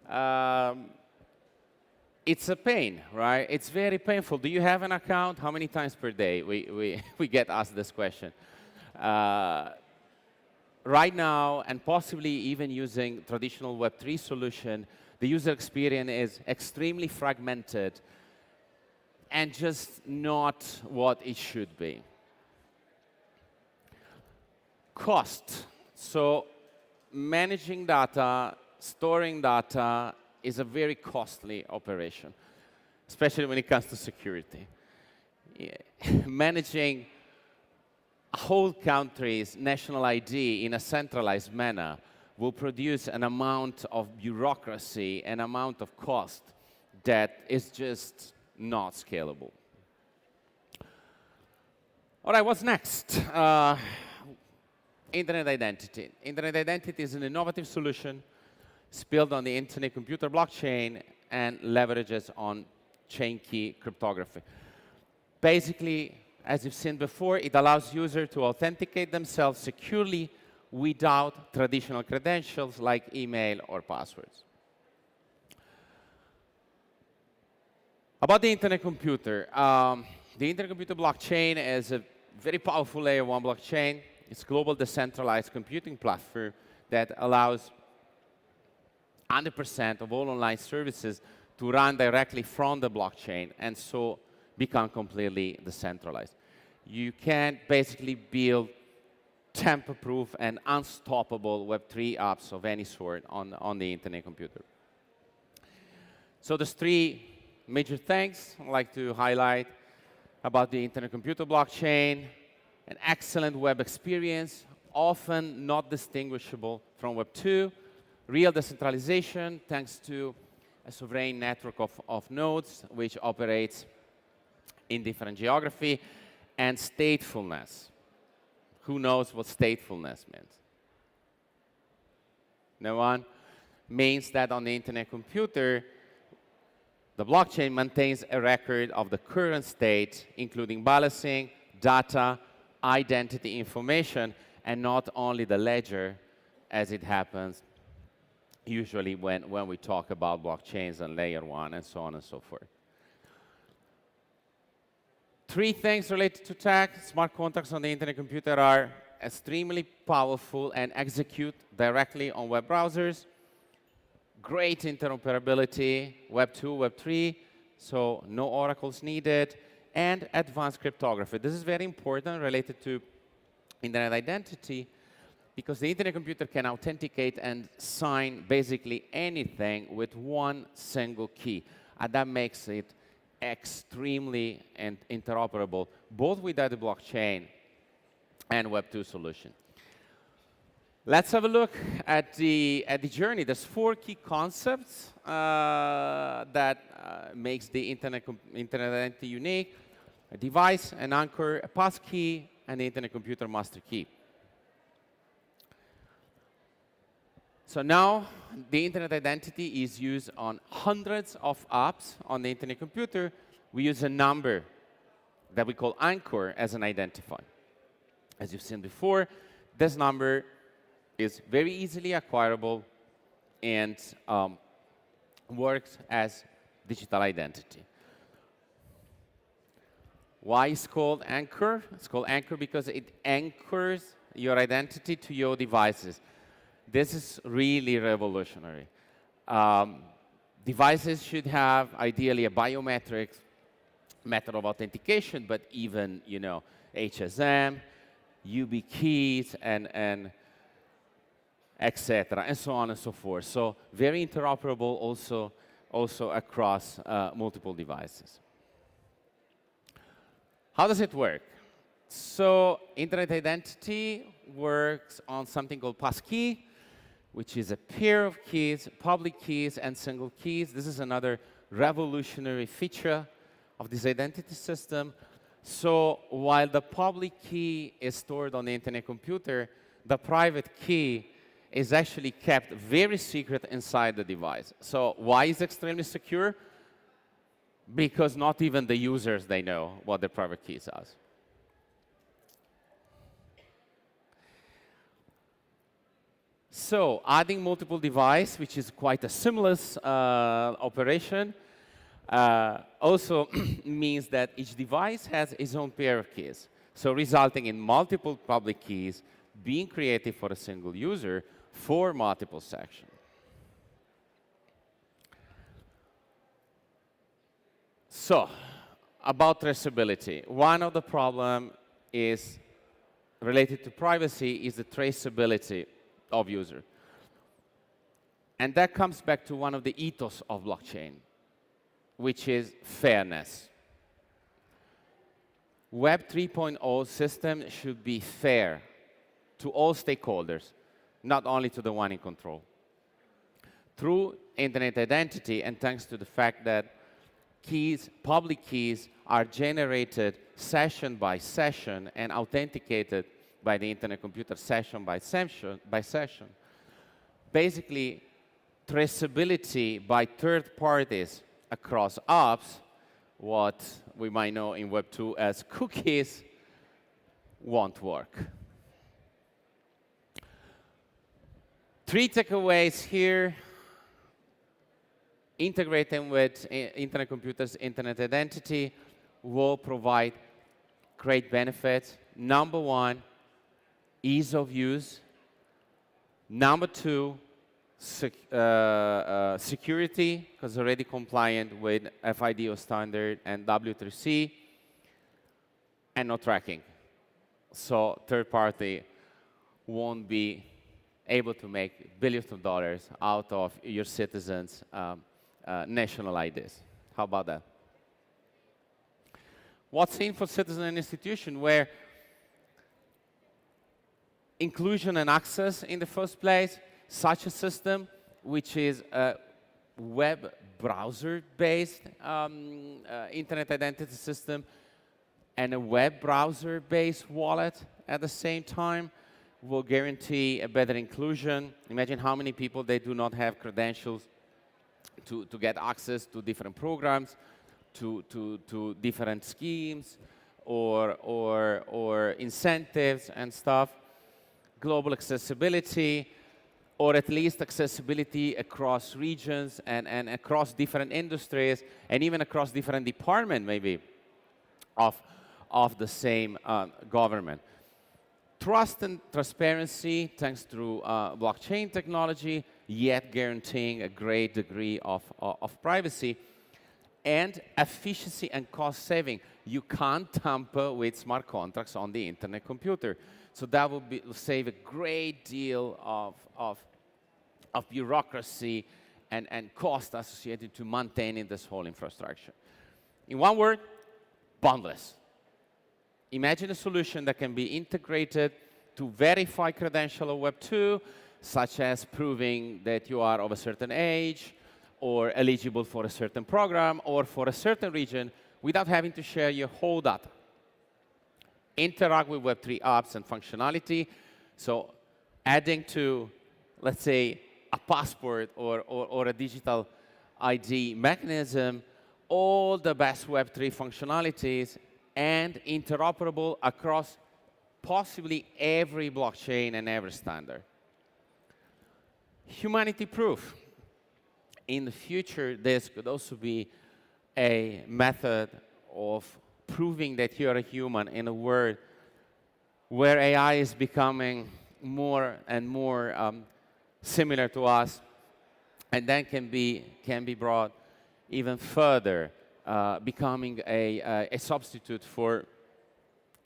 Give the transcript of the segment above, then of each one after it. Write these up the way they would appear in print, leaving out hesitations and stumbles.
um, it's a pain, right? It's very painful. Do you have an account? How many times per day we get asked this question? Right now, and possibly even using traditional Web3 solution, the user experience is extremely fragmented and just not what it should be. Cost. So managing data, storing data is a very costly operation, especially when it comes to security. Managing a whole country's national ID in a centralized manner will produce an amount of bureaucracy, an amount of cost that is just not scalable. All right, what's next? Internet identity. Internet identity is an innovative solution. It's built on the internet computer blockchain and leverages on chain key cryptography. Basically, as you've seen before, it allows users to authenticate themselves securely without traditional credentials like email or passwords. About the internet computer. The internet computer blockchain is a very powerful layer 1 blockchain. It's a global decentralized computing platform that allows 100% of all online services to run directly from the blockchain and so become completely decentralized. You can basically build tamper-proof and unstoppable Web3 apps of any sort on the internet computer. So there's 3 major things I'd like to highlight about the internet computer blockchain. An excellent web experience, often not distinguishable from Web 2. Real decentralization, thanks to a sovereign network of nodes, which operates in different geography. And statefulness. Who knows what statefulness means? No one? Means that on the internet computer, the blockchain maintains a record of the current state, including balancing, data, identity information, and not only the ledger, as it happens usually when we talk about blockchains and layer 1 and so on and so forth. 3 things related to tech. Smart contracts on the internet computer are extremely powerful and execute directly on web browsers. Great interoperability, Web 2, Web 3, so no oracles needed. And advanced cryptography. This is very important related to internet identity because the internet computer can authenticate and sign basically anything with one single key. And that makes it extremely interoperable, both with the blockchain and Web 2 solution. Let's have a look at the journey. There's 4 key concepts that makes the internet identity unique. A device, an anchor, a passkey, and the internet computer master key. So now, the internet identity is used on hundreds of apps on the internet computer. We use a number that we call anchor as an identifier. As you've seen before, this number is very easily acquirable and works as digital identity. Why is it called anchor? It's called anchor because it anchors your identity to your devices. This is really revolutionary. Devices should have, ideally, a biometric method of authentication, but even, HSM, YubiKeys, and etc., and so on and so forth. So very interoperable also across multiple devices. How does it work? So internet identity works on something called passkey, which is a pair of keys, public keys, and single keys. This is another revolutionary feature of this identity system. So while the public key is stored on the internet computer, the private key is actually kept very secret inside the device. So why is it extremely secure? Because not even the users, they know what their private keys are. So adding multiple devices, which is quite a seamless operation, also means that each device has its own pair of keys. So resulting in multiple public keys being created for a single user for multiple sections. So, about traceability. One of the problems is related to privacy is the traceability of user. And that comes back to one of the ethos of blockchain, which is fairness. Web 3.0 system should be fair to all stakeholders, not only to the one in control. Through internet identity, and thanks to the fact that keys, public keys, are generated session by session and authenticated by the internet computer session by session, basically traceability by third parties across apps, what we might know in Web 2 as cookies, won't work. 3 takeaways here. Integrating with internet computers, internet identity will provide great benefits. Number 1, ease of use. Number 2, security, because already compliant with FIDO standard and W3C, and no tracking. So third party won't be able to make billions of dollars out of your citizens' national IDs. How about that? What's in for citizen and institution, where inclusion and access in the first place, such a system, which is a web browser-based internet identity system and a web browser-based wallet at the same time, will guarantee a better inclusion. Imagine how many people they do not have credentials to get access to different programs, to different schemes or incentives and stuff. Global accessibility, or at least accessibility across regions and across different industries, and even across different departments maybe of the same government. Trust and transparency thanks to blockchain technology, yet guaranteeing a great degree of privacy, and efficiency and cost saving. You can't tamper with smart contracts on the internet computer. So that will save a great deal of bureaucracy and cost associated to maintaining this whole infrastructure. In one word, boundless. Imagine a solution that can be integrated to verify credential of Web 2, such as proving that you are of a certain age, or eligible for a certain program, or for a certain region, without having to share your whole data. Interact with Web3 apps and functionality. So adding to, let's say, a passport or a digital ID mechanism, all the best Web3 functionalities and interoperable across possibly every blockchain and every standard. Humanity proof. In the future, this could also be a method of proving that you're a human in a world where AI is becoming more and more similar to us, and then can be brought even further, becoming a substitute for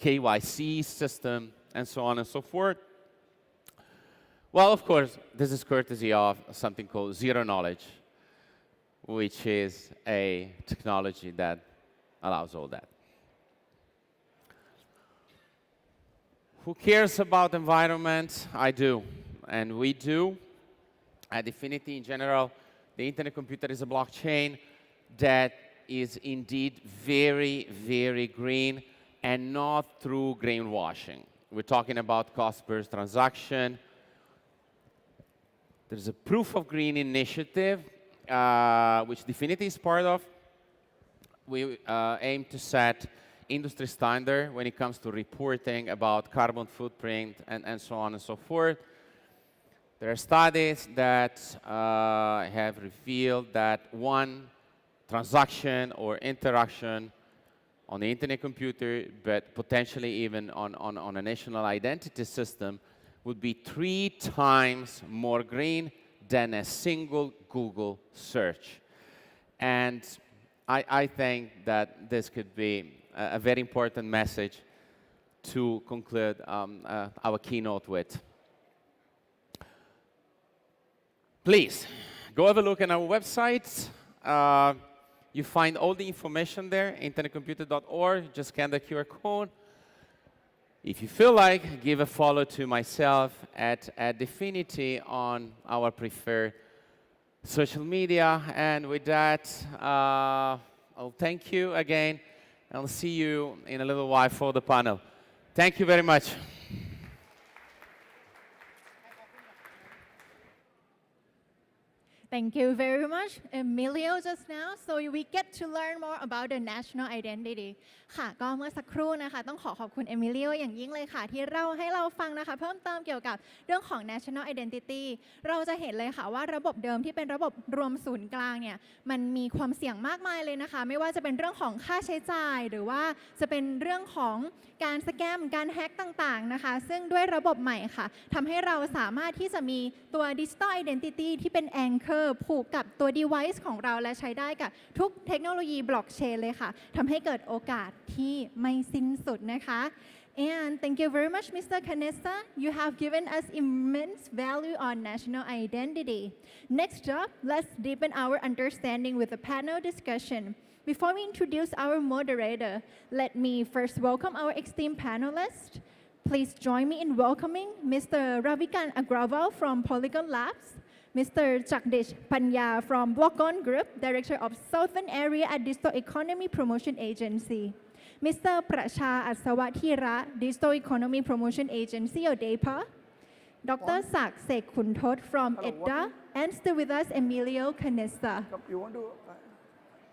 KYC system and so on and so forth. Well, of course, this is courtesy of something called zero knowledge, which is a technology that allows all that. Who cares about environment? I do, and we do. At Affinity in general, the internet computer is a blockchain that is indeed very, very green, and not through greenwashing. We're talking about cost per transaction. There's a proof of green initiative, which Affinity is part of. We aim to set industry standard when it comes to reporting about carbon footprint and so on and so forth. There are studies that have revealed that one transaction or interaction on the internet computer, but potentially even on a national identity system, would be 3 times more green than a single Google search. And I think that this could be a very important message to conclude our keynote with. Please, go have a look at our website. You find all the information there, internetcomputer.org. Just scan the QR code. If you feel like, give a follow to myself at Definity on our preferred social media. And with that, I'll thank you again. I'll see you in a little while for the panel. Thank you very much. Thank you very much, Emilio, just now. So we get to learn more about the national identity. ค่ะก็เมื่อสักครู่นะคะต้องขอบคุณ Emilio อย่างยิ่งเลยค่ะที่ให้เราฟังนะคะเพิ่มเติมเกี่ยวกับเรื่องของ national identity เราจะเห็นเลยค่ะว่าระบบเดิมที่เป็นระบบรวมศูนย์กลางเนี่ยมันมีความเสี่ยงมากมายเลยนะคะไม่ว่าจะเป็นเรื่องของค่าใช้จ่ายหรือว่าจะเป็นเรื่องของการสแกมการแฮ็กต่างๆนะคะซึ่งด้วยระบบใหม่ค่ะทำให้เราสามารถที่จะมีตัว digital identity ที่เป็น anchor ผูกกับตัว device ของเราและใช้ได้กับทุกเทคโนโลยี blockchain เลยค่ะทำให้เกิดโอกาสที่ไม่สิ้นสุดนะคะ And thank you very much, Mr. Canessa. You have given us immense value on national identity. Next up, let's deepen our understanding with a panel discussion. Before we introduce our moderator, let me first welcome our esteemed panelists. Please join me in welcoming Mr. Ravikan Agrawal from Polygon Labs, Mr. Jagdish Panya from Blockon Group, Director of Southern Area at Digital Economy Promotion Agency, Mr. Prasha Asawatira, Digital Economy Promotion Agency, or DEPA, Dr. Sak Sekhuntot from EDDA, and still with us, Emilio Canessa. You want to?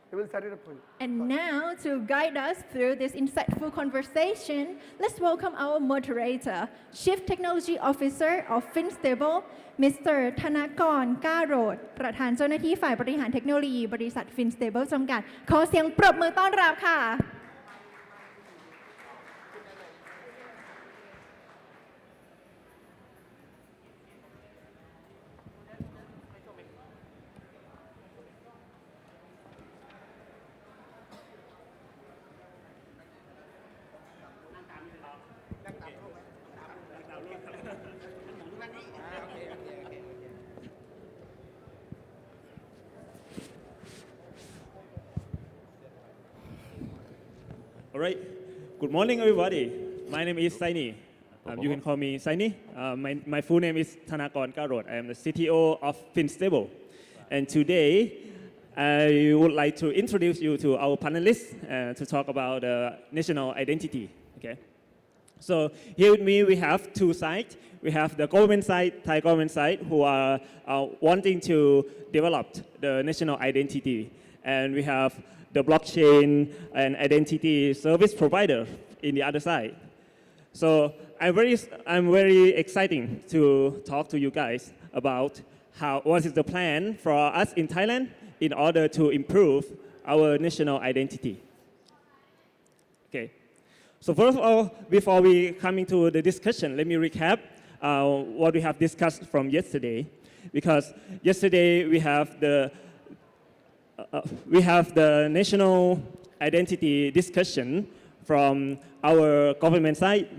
I will set it up for you. And now, to guide us through this insightful conversation, let's welcome our moderator, Chief Technology Officer of FinStable, Mr. Thanakon Karod ประธานเจ้าหน้าที่ฝ่ายบริหารเทคโนโลยีบริษัท FinStable จำกัดขอเสียงปรบมือต้อนรับค่ะ All right. Good morning, everybody. My name is Saini. You can call me Saini. My full name is Thanakon Karod. I am the CTO of FinStable. And today, I would like to introduce you to our panelists to talk about national identity. Okay. So here with me, we have two sides. We have the government side, Thai government side, who are wanting to develop the national identity. And we have the blockchain and identity service provider in the other side. So I'm very excited to talk to you guys about what is the plan for us in Thailand in order to improve our national identity. Okay. So first of all, before we come into the discussion, let me recap what we have discussed from yesterday. Because yesterday we have the national identity discussion from our government side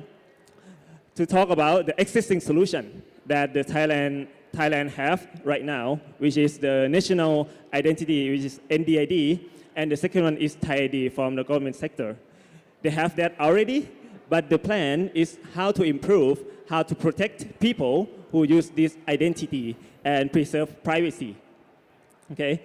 to talk about the existing solution that the Thailand have right now, which is the national identity, which is NDID, and the second one is Thai ID from the government sector. They have that already, but the plan is how to improve, how to protect people who use this identity and preserve privacy. Okay?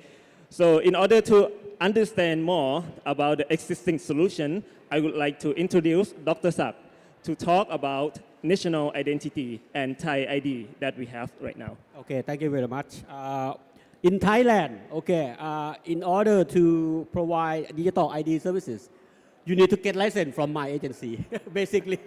So in order to understand more about the existing solution, I would like to introduce Dr. Sak to talk about national identity and Thai ID that we have right now. Okay, thank you very much. In Thailand, okay, in order to provide digital ID services, you need to get license from my agency, basically.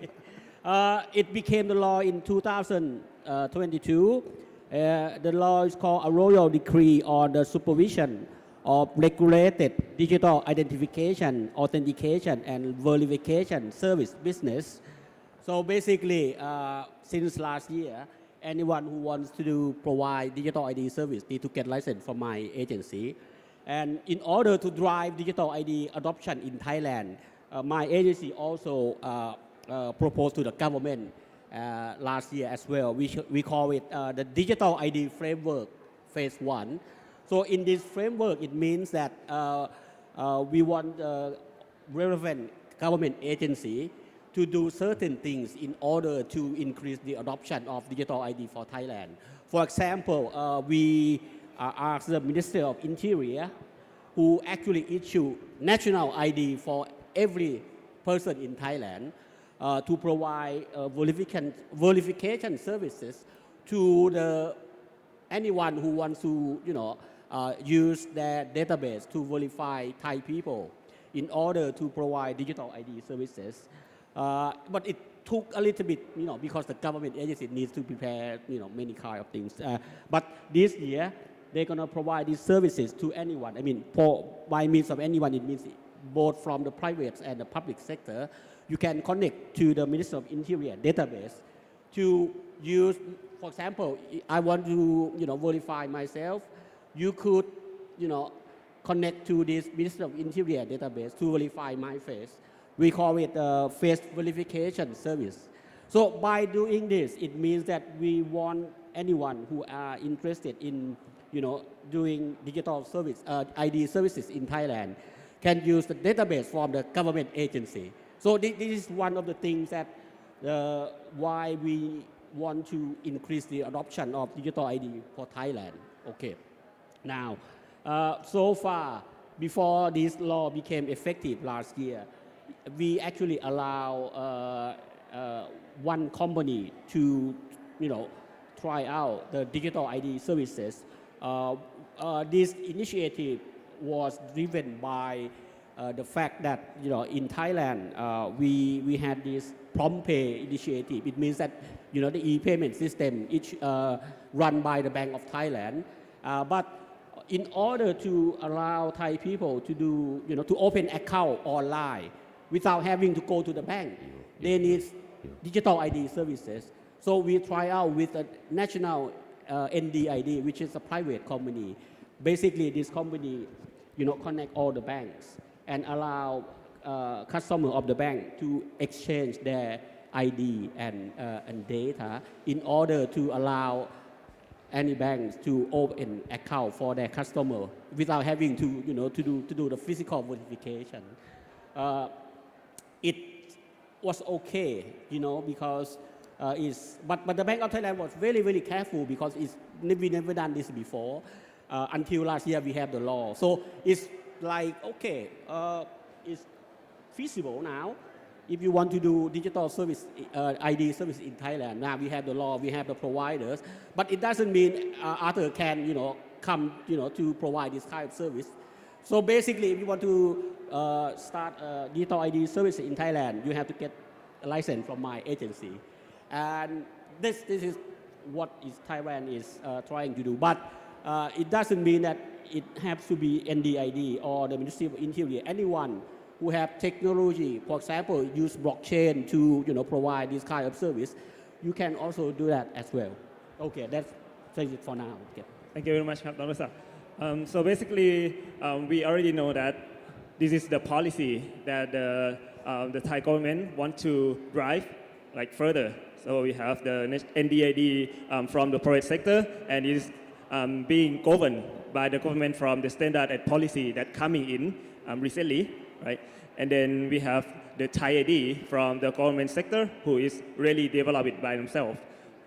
It became the law in 2022. The law is called a royal decree on the supervision of regulated digital identification, authentication, and verification service business. So basically, since last year, anyone who wants to provide digital ID service need to get license from my agency. And in order to drive digital ID adoption in Thailand, my agency also proposed to the government last year as well. We call it the Digital ID Framework Phase 1. So in this framework, it means that we want relevant government agency to do certain things in order to increase the adoption of digital ID for Thailand. For example, we asked the Ministry of Interior, who actually issue national ID for every person in Thailand, to provide verification services to anyone who wants to, use their database to verify Thai people in order to provide digital ID services. But it took a little bit, because the government agency needs to prepare, many kind of things. But this year, they're going to provide these services to anyone. I mean, by means of anyone, it means both from the private and the public sector. You can connect to the Ministry of Interior database to use, for example, I want to, verify myself. You could, connect to this Ministry of Interior database to verify my face. We call it face verification service. So by doing this, it means that we want anyone who are interested in, doing digital service, ID services in Thailand, can use the database from the government agency. So this is one of the things that why we want to increase the adoption of digital ID for Thailand. Okay. Now, so far, before this law became effective last year, we actually allow one company to, try out the digital ID services. This initiative was driven by the fact that, in Thailand, we had this prompt pay initiative. It means that, the e-payment system run by the Bank of Thailand. But in order to allow Thai people to do, to open account online without having to go to the bank, they need digital ID services. So we try out with a national NDID, which is a private company. Basically, this company, connect all the banks and allow customer of the bank to exchange their ID and data in order to allow any banks to open account for their customer without having to, to do the physical verification. It was okay, because but the Bank of Thailand was very, very careful because we never done this before. Until last year we have the law. So it's like, okay, it's feasible now. If you want to do digital service, ID service in Thailand, now we have the law, we have the providers, but it doesn't mean others can, come, to provide this kind of service. So basically, if you want to start digital ID service in Thailand, you have to get a license from my agency. And this is what Taiwan is trying to do. But it doesn't mean that it has to be NDID or the Ministry of Interior. Anyone who have technology, for example, use blockchain to provide this kind of service, you can also do that as well. Okay, that's it for now. Okay. Thank you very much, Dr. Sa. So basically, we already know that this is the policy that the Thai government want to drive further. So we have the NDID from the private sector, and it is being governed by the government from the standard and policy that coming in recently, right? And then we have the Thai ID from the government sector, who is really developed it by themselves.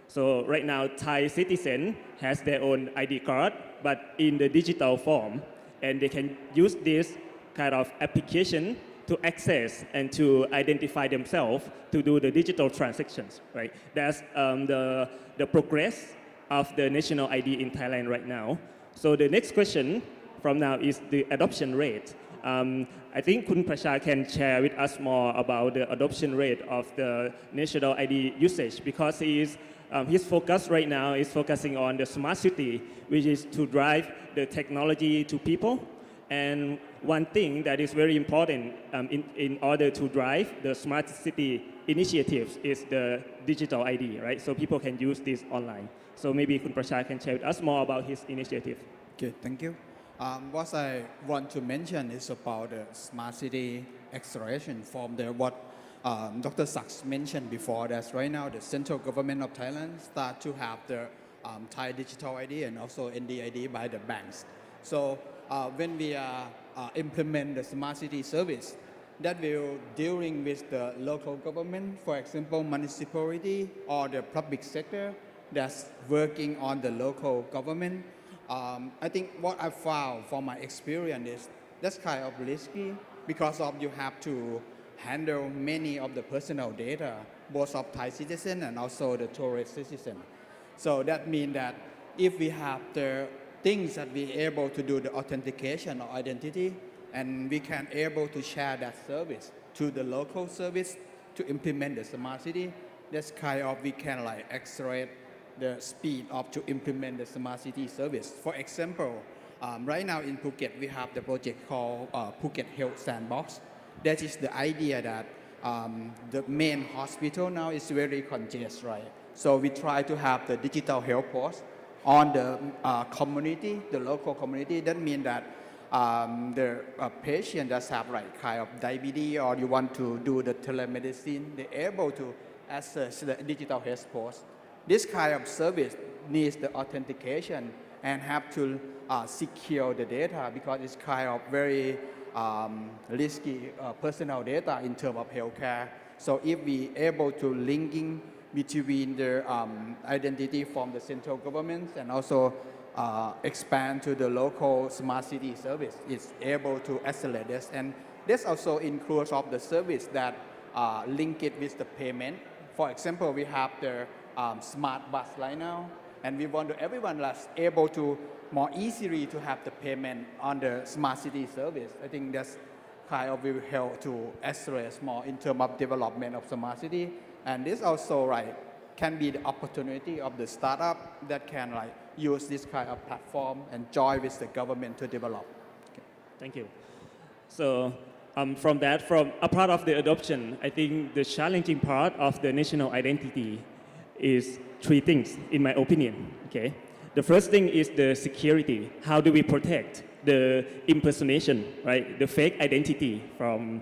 So right now, Thai citizen has their own ID card, but in the digital form, and they can use this kind of application to access and to identify themselves to do the digital transactions, right? That's the progress of the national ID in Thailand right now. So the next question from now is the adoption rate. I think Kun Prasha can share with us more about the adoption rate of the national ID usage, because he is his focus right now is focusing on the smart city, which is to drive the technology to people. And one thing that is very important in order to drive the smart city initiatives is the digital ID, right? So people can use this online. So maybe Kun Prashad can share with us more about his initiative. Okay, thank you. What I want to mention is about the smart city acceleration from the what Dr. Sachs mentioned before. That's right now the central government of Thailand start to have the Thai digital ID and also NDID by the banks. So when we implement the smart city service, that will dealing with the local government, for example, municipality or the public sector that's working on the local government. I think what I found from my experience is that's kind of risky because of you have to handle many of the personal data, both of Thai citizen and also the tourist citizen. So that means that if we have the things that we able to do the authentication or identity, and we can able to share that service to the local service to implement the smart city, that's kind of we can like accelerate the speed of to implement the smart city service. For example, right now in Phuket we have the project called Phuket Health Sandbox. That is the idea that the main hospital now is very congested, right? So we try to have the digital health post on the community, the local community. That means that the patient that have like kind of diabetes or you want to do the telemedicine, they're able to access the digital health post. This kind of service needs the authentication and have to secure the data because it's kind of very risky personal data in terms of healthcare. So if we able to linking between the identity from the central government and also expand to the local smart city service, it's able to accelerate this. And this also includes of the service that link it with the payment. For example, we have the smart bus right now, and we want to everyone that's able to more easily to have the payment on the smart city service. I think that's kind of will help to accelerate more in terms of development of smart city. And this also right can be the opportunity of the startup that can like use this kind of platform and join with the government to develop. Okay. Thank you. So from a part of the adoption, I think the challenging part of the national identity is three things, in my opinion. Okay, the first thing is the security. How do we protect the impersonation, right? The fake identity from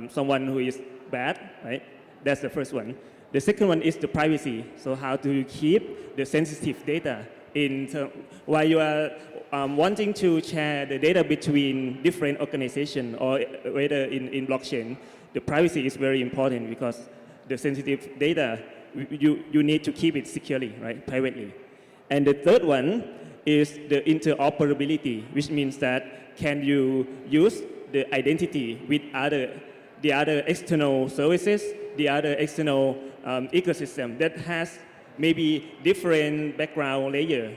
someone who is bad, right? That's the first one. The second one is the privacy. So how do you keep the sensitive data while you are wanting to share the data between different organizations or whether in blockchain, the privacy is very important because the sensitive data, you need to keep it securely, right, privately. And the third one is the interoperability, which means that can you use the identity with the other external services, the other external ecosystem that has maybe different background layer,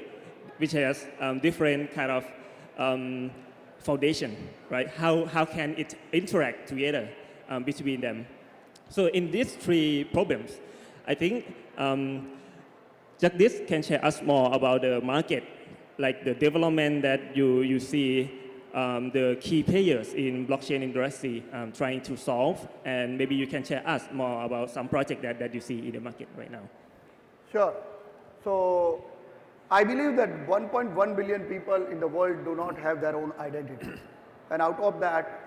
which has different kind of foundation, right? How can it interact together between them? So in these three problems, I think Jagdish can share us more about the market, like the development that you see the key players in blockchain industry trying to solve, and maybe you can share us more about some project that you see in the market right now. Sure. So I believe that 1.1 billion people in the world do not have their own identity. And out of that,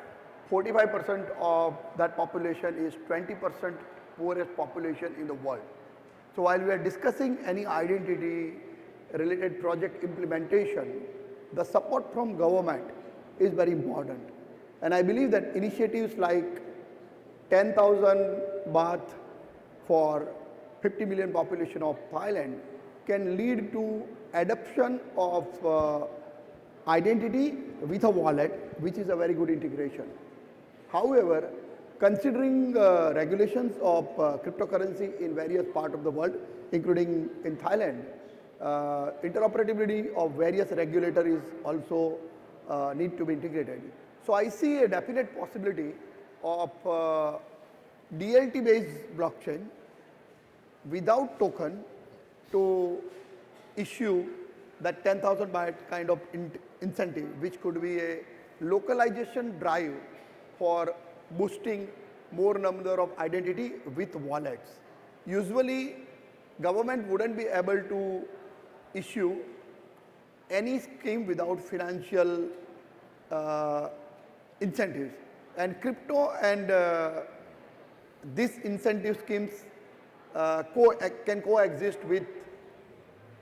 45% of that population is 20% poorest population in the world. So while we are discussing any identity related project implementation, the support from government is very important. And I believe that initiatives like 10,000 baht for 50 million population of Thailand can lead to adoption of identity with a wallet, which is a very good integration. However, considering regulations of cryptocurrency in various parts of the world, including in Thailand, interoperability of various regulators is also need to be integrated. So I see a definite possibility of DLT-based blockchain without token, to issue that 10,000 byte kind of incentive, which could be a localization drive for boosting more number of identity with wallets. Usually, government wouldn't be able to issue any scheme without financial incentives. And crypto and these incentive schemes can coexist with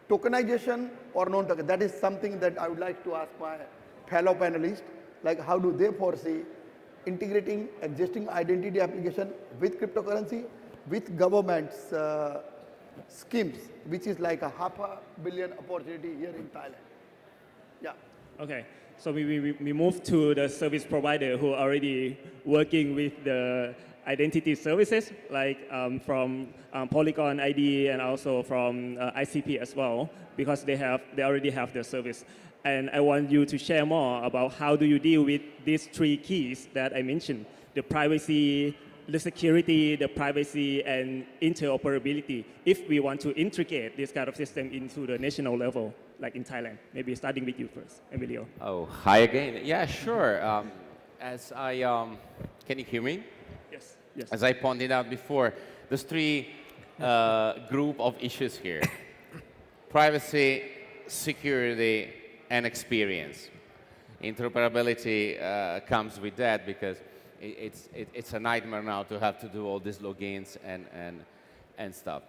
tokenization or non-token. That is something that I would like to ask my fellow panelists, like how do they foresee integrating existing identity application with cryptocurrency, with government's schemes, which is like a $500 million opportunity here in Thailand. Yeah. Okay, so we move to the service provider who are already working with the identity services, like from Polygon ID and also from ICP as well, because they already have their service. And I want you to share more about how do you deal with these three keys that I mentioned: the privacy, the security, the privacy, and interoperability. If we want to integrate this kind of system into the national level, like in Thailand, maybe starting with you first, Emilio. Oh, hi again. Yeah, sure. Can you hear me? Yes. Yes. As I pointed out before, there's three group of issues here: privacy, security, and experience. Interoperability comes with that because it's a nightmare now to have to do all these logins and stuff.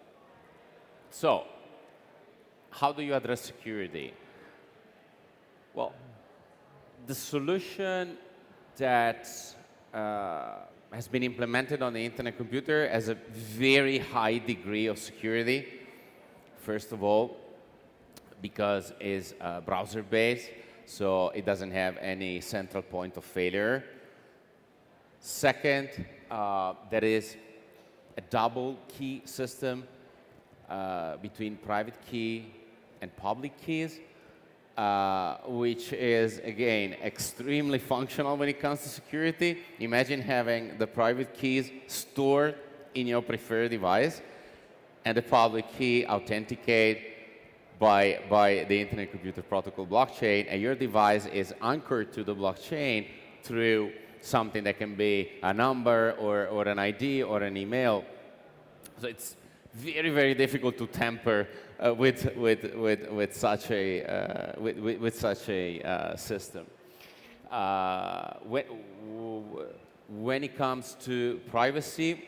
So, how do you address security? Well, the solution that has been implemented on the internet computer has a very high degree of security. First of all, because it's browser-based, so it doesn't have any central point of failure. Second, there is a double key system between private key and public keys, which is, again, extremely functional when it comes to security. Imagine having the private keys stored in your preferred device and the public key authenticated by the Internet Computer Protocol blockchain, and your device is anchored to the blockchain through something that can be a number or an ID or an email. So it's very, very difficult to tamper with such a system. When it comes to privacy,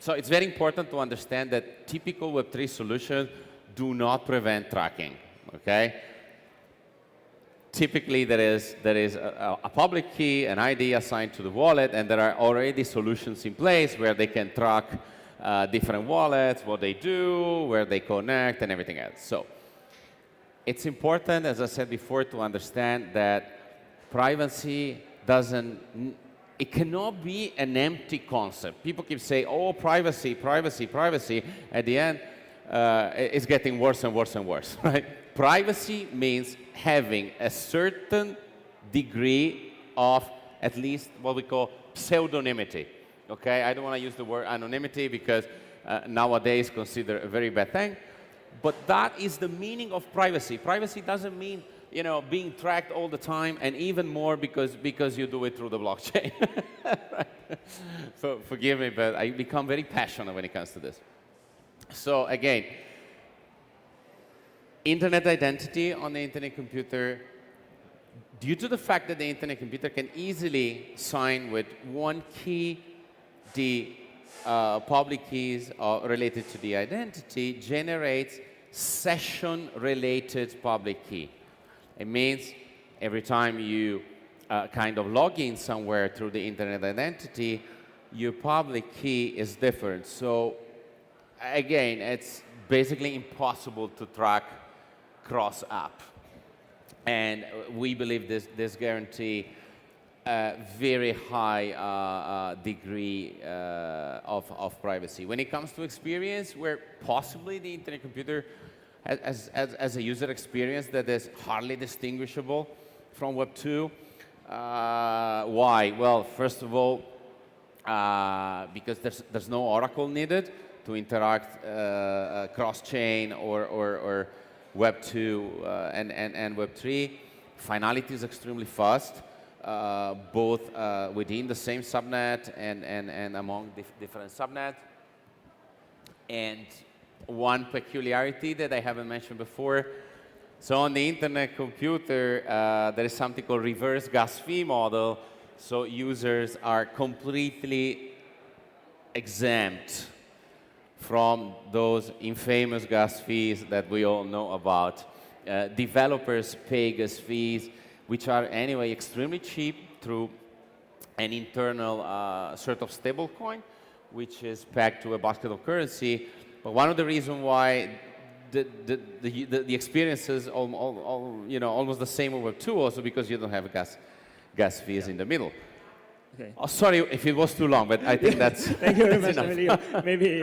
so it's very important to understand that typical Web3 solutions do not prevent tracking. Okay. Typically, there is a public key, an ID assigned to the wallet, and there are already solutions in place where they can track different wallets, what they do, where they connect, and everything else. So it's important, as I said before, to understand that privacy it cannot be an empty concept. People keep saying, oh, privacy, privacy, privacy. At the end, it's getting worse and worse and worse, right? Privacy means having a certain degree of at least what we call pseudonymity. Okay, I don't want to use the word anonymity because nowadays considered a very bad thing. But that is the meaning of privacy. Privacy doesn't mean, you know, being tracked all the time, and even more because you do it through the blockchain. So forgive me, but I become very passionate when it comes to this. So again, internet identity on the internet computer, due to the fact that the internet computer can easily sign with one key, the public keys related to the identity generates session-related public key. It means every time you kind of log in somewhere through the internet identity, your public key is different. So again, it's basically impossible to track cross-app. And we believe this guarantee a very high degree of privacy. When it comes to experience, where possibly the internet computer as a user experience that is hardly distinguishable from Web 2. Why? Well, first of all, because there's no oracle needed. to interact cross-chain or Web 2 and Web 3. Finality is extremely fast, both within the same subnet and among different subnets. And one peculiarity that I haven't mentioned before, so on the internet computer, there is something called reverse gas fee model. So users are completely exempt from those infamous gas fees that we all know about. Developers pay gas fees, which are anyway extremely cheap through an internal sort of stable coin, which is pegged to a basket of currency. But one of the reasons why the experience is almost the same over two, also because you don't have gas fees in the middle. Okay. Oh, sorry if it was too long, but I think that's Thank you very that's much, enough. Emilio. Maybe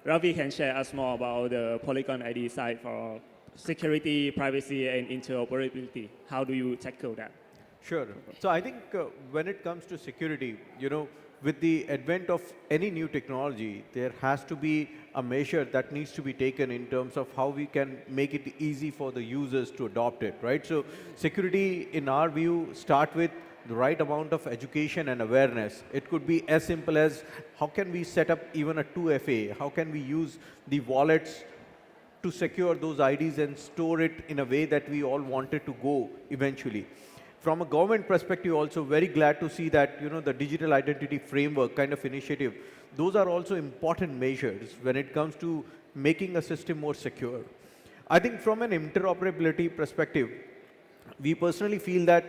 Ravi can share us more about the Polygon ID side for security, privacy, and interoperability. How do you tackle that? Sure. So I think when it comes to security, with the advent of any new technology, there has to be a measure that needs to be taken in terms of how we can make it easy for the users to adopt it, right? So security, in our view, start with the right amount of education and awareness. It could be as simple as how can we set up even a 2FA? How can we use the wallets to secure those IDs and store it in a way that we all wanted to go eventually. From a government perspective, also very glad to see that the digital identity framework kind of initiative, those are also important measures when it comes to making a system more secure. I think from an interoperability perspective, we personally feel that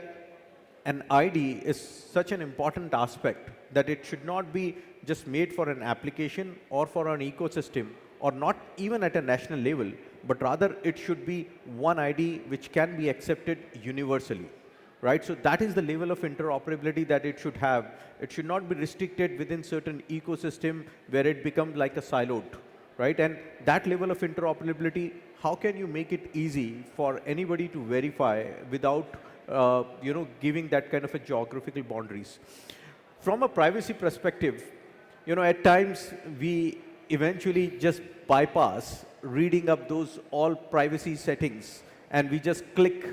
an ID is such an important aspect that it should not be just made for an application or for an ecosystem, or not even at a national level, but rather it should be one ID which can be accepted universally. Right? So that is the level of interoperability that it should have. It should not be restricted within certain ecosystem where it becomes like a siloed, right? And that level of interoperability, how can you make it easy for anybody to verify without, giving that kind of a geographical boundaries? From a privacy perspective, at times we eventually just bypass reading up those all privacy settings and we just click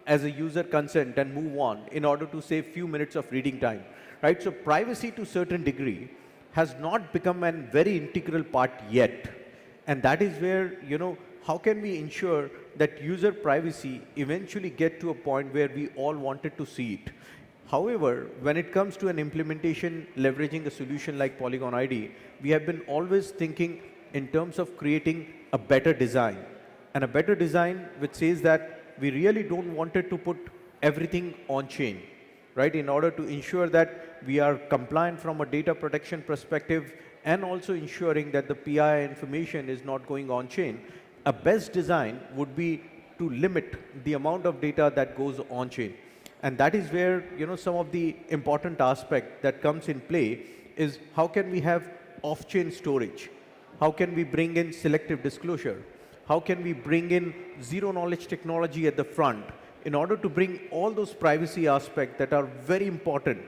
as a user consent and move on in order to save few minutes of reading time, right? So privacy to a certain degree has not become a very integral part yet. And that is where, how can we ensure that user privacy eventually get to a point where we all wanted to see it? However, when it comes to an implementation leveraging a solution like Polygon ID, we have been always thinking in terms of creating a better design. And a better design which says that we really don't want it to put everything on chain, right? In order to ensure that we are compliant from a data protection perspective and also ensuring that the PII information is not going on chain. A best design would be to limit the amount of data that goes on chain. And that is where, some of the important aspect that comes in play is how can we have off-chain storage? How can we bring in selective disclosure? How can we bring in zero-knowledge technology at the front in order to bring all those privacy aspects that are very important?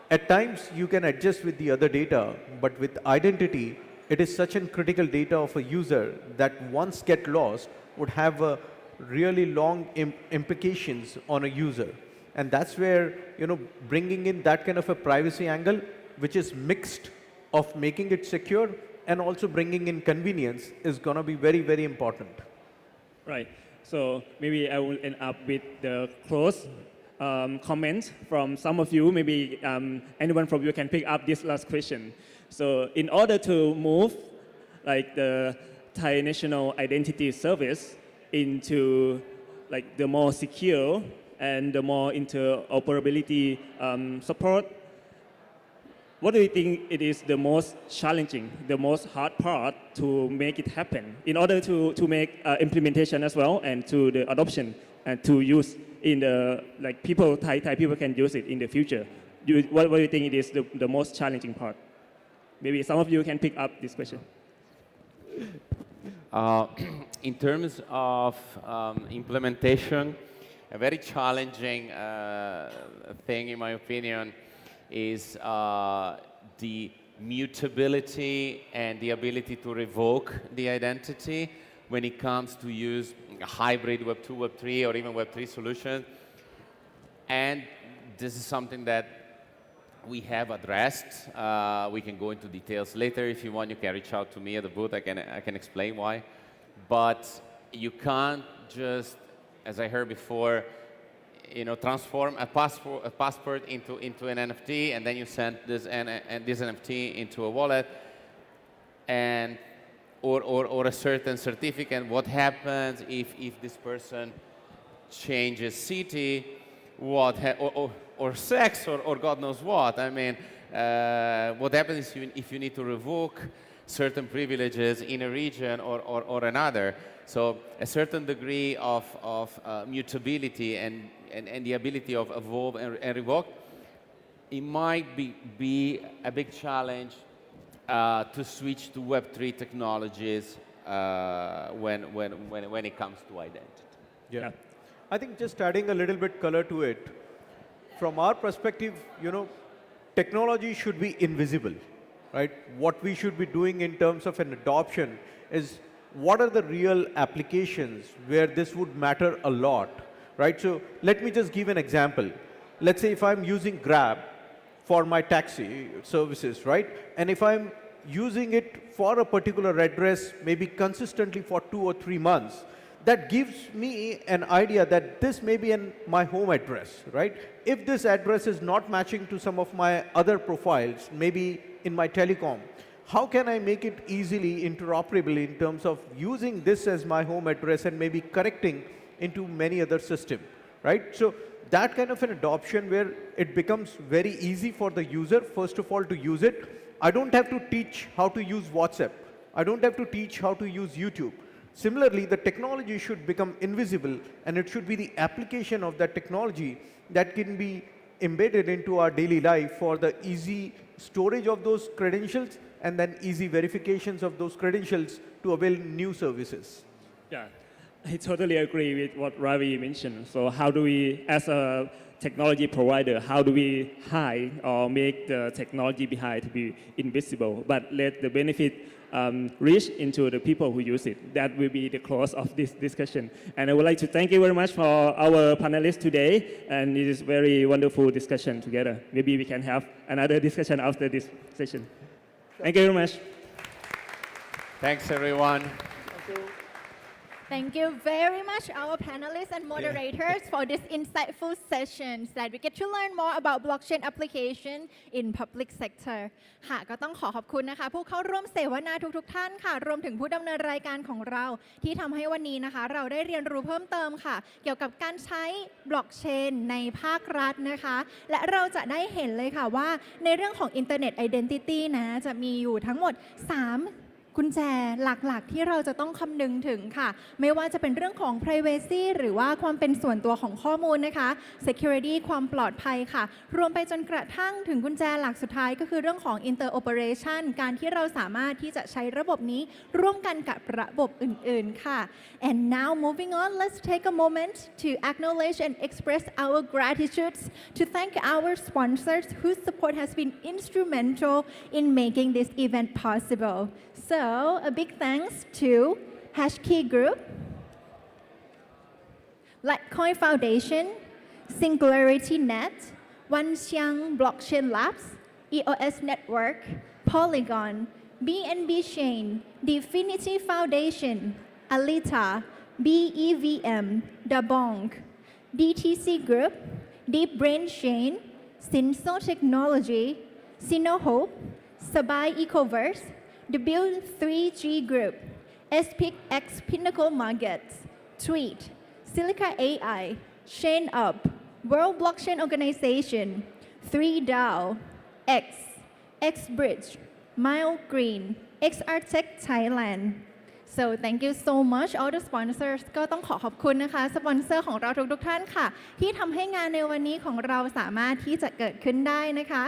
At times, you can adjust with the other data, but with identity, it is such a critical data of a user that once get lost would have a really long implications on a user. And that's where, bringing in that kind of a privacy angle, which is mixed of making it secure and also bringing in convenience, is going to be very, very important. Right. So maybe I will end up with the close comments from some of you. Maybe anyone from you can pick up this last question. So in order to move like the Thai National Identity Service into like the more secure and the more interoperability support, what do you think it is the most challenging, the most hard part to make it happen in order to make implementation as well and to the adoption and to use in the, like people, Thai people can use it in the future? What do you think it is the most challenging part? Maybe some of you can pick up this question. In terms of implementation, a very challenging thing, in my opinion, is the mutability and the ability to revoke the identity when it comes to use a hybrid Web 2, Web 3, or even Web 3 solution. And this is something that we have addressed. We can go into details later. If you want, you can reach out to me at the booth. I can explain why. But you can't just, as I heard before, transform a passport into an NFT, and then you send this NFT into a wallet, and or a certain certificate. What happens if this person changes city? Or sex, or God knows what. I mean, what happens if you need to revoke certain privileges in a region or another? So a certain degree of mutability and the ability of evolve and revoke, it might be a big challenge to switch to Web3 technologies when it comes to identity. Yeah. I think just adding a little bit color to it, from our perspective, technology should be invisible, right? What we should be doing in terms of an adoption is what are the real applications where this would matter a lot, right? So let me just give an example. Let's say if I'm using Grab for my taxi services, right? And if I'm using it for a particular address, maybe consistently for 2 or 3 months, that gives me an idea that this may be my home address, right? If this address is not matching to some of my other profiles, maybe in my telecom, how can I make it easily interoperable in terms of using this as my home address and maybe correcting into many other systems, right? So that kind of an adoption where it becomes very easy for the user, first of all, to use it. I don't have to teach how to use WhatsApp. I don't have to teach how to use YouTube. Similarly, the technology should become invisible, and it should be the application of that technology that can be embedded into our daily life for the easy storage of those credentials and then easy verifications of those credentials to avail new services. Yeah, I totally agree with what Ravi mentioned. So how do we, as a technology provider, how do we hide or make the technology behind to be invisible, but let the benefit reach into the people who use it? That will be the close of this discussion. And I would like to thank you very much for our panelists today, and it is very wonderful discussion together. Maybe we can have another discussion after this session. Thank you very much. Thanks, everyone. Thank you very much, our panelists and moderators, for this insightful sessions that we get to learn more about blockchain application in public sector ค่ะก็ต้องขอบคุณนะคะผู้เข้าร่วมเสวนาทุกท่านค่ะรวมถึงผู้ดำเนินรายการของเราที่ทำให้วันนี้นะคะเราได้เรียนรู้เพิ่มเติมค่ะเกี่ยวกับการใช้บล็อกเชนในภาครัฐนะคะและเราจะได้เห็นเลยค่ะว่าในเรื่องของ Internet Identity นะจะมีอยู่ทั้งหมด3กุญแจหลักๆที่เราจะต้องคำนึงถึงค่ะไม่ว่าจะเป็นเรื่องของ privacy หรือว่าความเป็นส่วนตัวของข้อมูลนะคะ security ความปลอดภัยค่ะรวมไปจนกระทั่งถึงกุญแจหลักสุดท้ายก็คือเรื่องของ interoperation การที่เราสามารถที่จะใช้ระบบนี้ร่วมกันกับระบบอื่นๆค่ะ and now moving on, let's take a moment to acknowledge and express our gratitude to thank our sponsors whose support has been instrumental in making this event possible. So a big thanks to Hashkey Group, Litecoin Foundation, Singularity Net, Wanxiang Blockchain Labs, EOS Network, Polygon, BNB Chain, Definity Foundation, Alita, BEVM, Dabong, DTC Group, Deep Brain Chain, Sinso Technology, Sinohope, Sabai Ecoverse, the Build 3G Group, SPX Pinnacle Markets, Tweet, Silica AI, Chain Up, World Blockchain Organization, 3DAO, Xbridge, Mile Green, XR Tech Thailand. So thank you so much all the sponsors ก็ต้องขอบคุณนะคะสปอนเซอร์ของเราทุกท่านค่ะที่ทำให้งานในวันนี้ของเราสามารถที่จะเกิดขึ้นได้นะคะ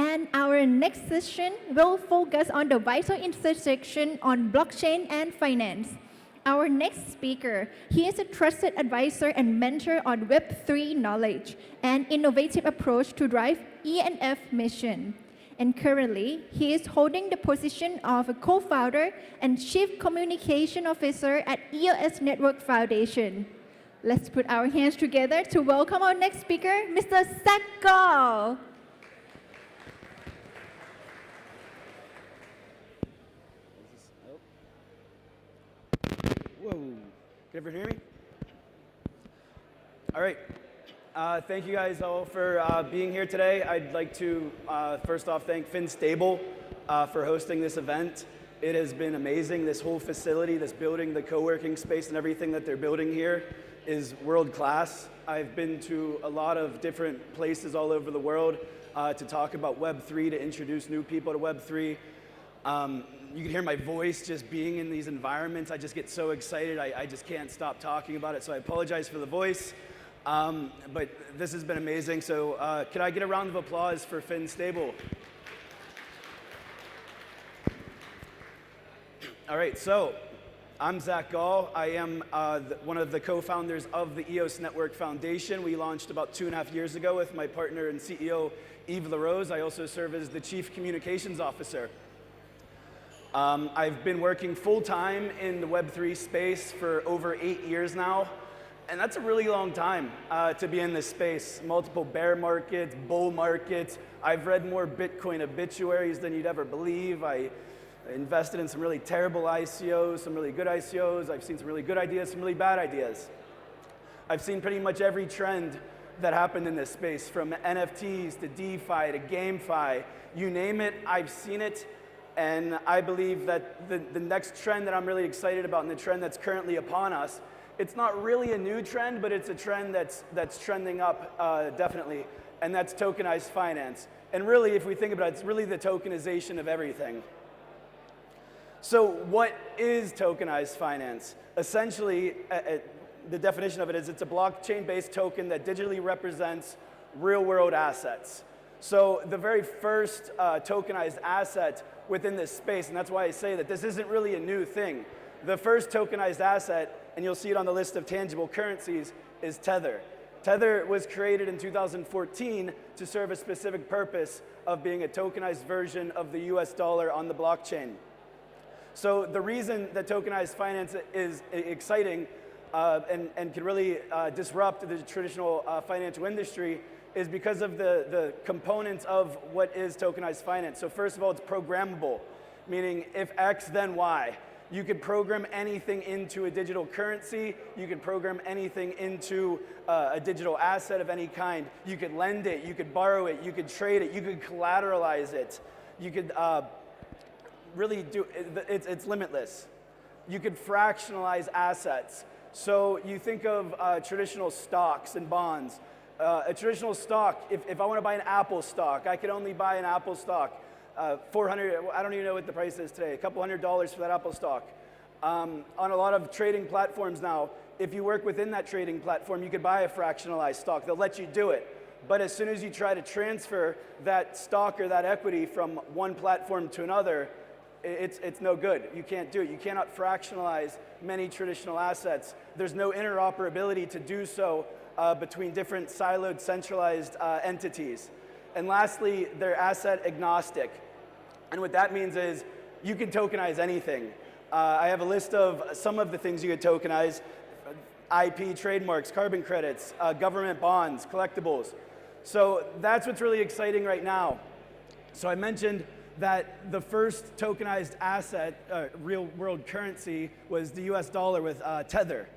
And our next session will focus on the vital intersection on blockchain and finance. Our next speaker, he is a trusted advisor and mentor on Web3 knowledge and innovative approach to drive E&F mission. and currently he is holding the position of a co-founder and chief communication officer at EOS Network Foundation. Let's put our hands together to welcome our next speaker, Mr. Zach Gall. Whoa, can everyone hear me? All right. Thank you guys all for being here today. I'd like to first off thank FinStable for hosting this event. It has been amazing. This whole facility, this building, the co-working space and everything that they're building here is world class. I've been to a lot of different places all over the world to talk about Web3, to introduce new people to Web3. You can hear my voice just being in these environments. I just get so excited. I just can't stop talking about it. So I apologize for the voice. But this has been amazing. So could I get a round of applause for FinStable? All right, so I'm Zach Gall. I am one of the co-founders of the EOS Network Foundation. We launched about 2.5 years ago with my partner and CEO, Yves LaRose. I also serve as the Chief Communications Officer. I've been working full-time in the Web3 space for over 8 years now, and that's a really long time to be in this space. Multiple bear markets, bull markets. I've read more Bitcoin obituaries than you'd ever believe. I invested in some really terrible ICOs, some really good ICOs. I've seen some really good ideas, some really bad ideas. I've seen pretty much every trend that happened in this space, from NFTs to DeFi to GameFi. You name it, I've seen it. And I believe that the next trend that I'm really excited about, and the trend that's currently upon us, it's not really a new trend, but it's a trend that's trending up definitely, and that's tokenized finance. And really, if we think about it, it's really the tokenization of everything. So what is tokenized finance? Essentially, the definition of it is it's a blockchain-based token that digitally represents real-world assets. So the very first tokenized asset within this space, and that's why I say that this isn't really a new thing. The first tokenized asset, and you'll see it on the list of tangible currencies, is Tether. Tether was created in 2014 to serve a specific purpose of being a tokenized version of the US dollar on the blockchain. So the reason that tokenized finance is exciting and can really disrupt the traditional financial industry is because of the components of what is tokenized finance. So first of all, it's programmable, meaning if X, then Y. You could program anything into a digital currency. You could program anything into a digital asset of any kind. You could lend it, you could borrow it, you could trade it, you could collateralize it. You could really do, it's limitless. You could fractionalize assets. So you think of traditional stocks and bonds. A traditional stock, if I want to buy an Apple stock, I could only buy an Apple stock. 400, I don't even know what the price is today, a couple $100s for that Apple stock. On a lot of trading platforms now, if you work within that trading platform, you could buy a fractionalized stock. They'll let you do it. But as soon as you try to transfer that stock or that equity from one platform to another, it's no good. You can't do it. You cannot fractionalize many traditional assets. There's no interoperability to do so between different siloed, centralized entities. And lastly, they're asset agnostic. And what that means is you can tokenize anything. I have a list of some of the things you could tokenize: IP, trademarks, carbon credits, government bonds, collectibles. So that's what's really exciting right now. So I mentioned that the first tokenized asset, real world currency, was the US dollar with Tether.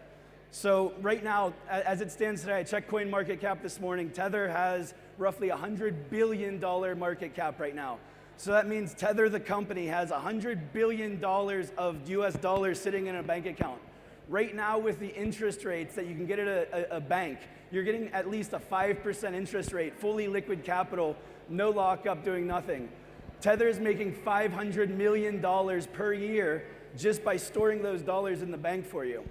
So right now, as it stands today, I checked CoinMarketCap this morning, Tether has roughly $100 billion market cap right now. So that means Tether, the company, has $100 billion of US dollars sitting in a bank account. Right now, with the interest rates that you can get at a bank, you're getting at least a 5% interest rate, fully liquid capital, no lockup, doing nothing. Tether is making $500 million per year just by storing those dollars in the bank for you.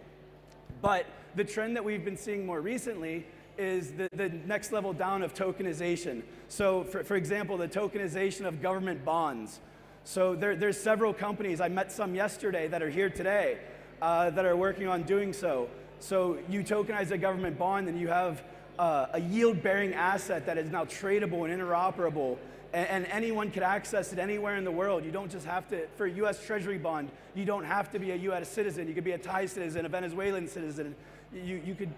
But the trend that we've been seeing more recently is the next level down of tokenization. So for example, the tokenization of government bonds. So there's several companies, I met some yesterday that are here today that are working on doing so. So you tokenize a government bond and you have a yield-bearing asset that is now tradable and interoperable, and anyone could access it anywhere in the world. You don't just have to, for a US Treasury bond, you don't have to be a US citizen. You could be a Thai citizen, a Venezuelan citizen. You could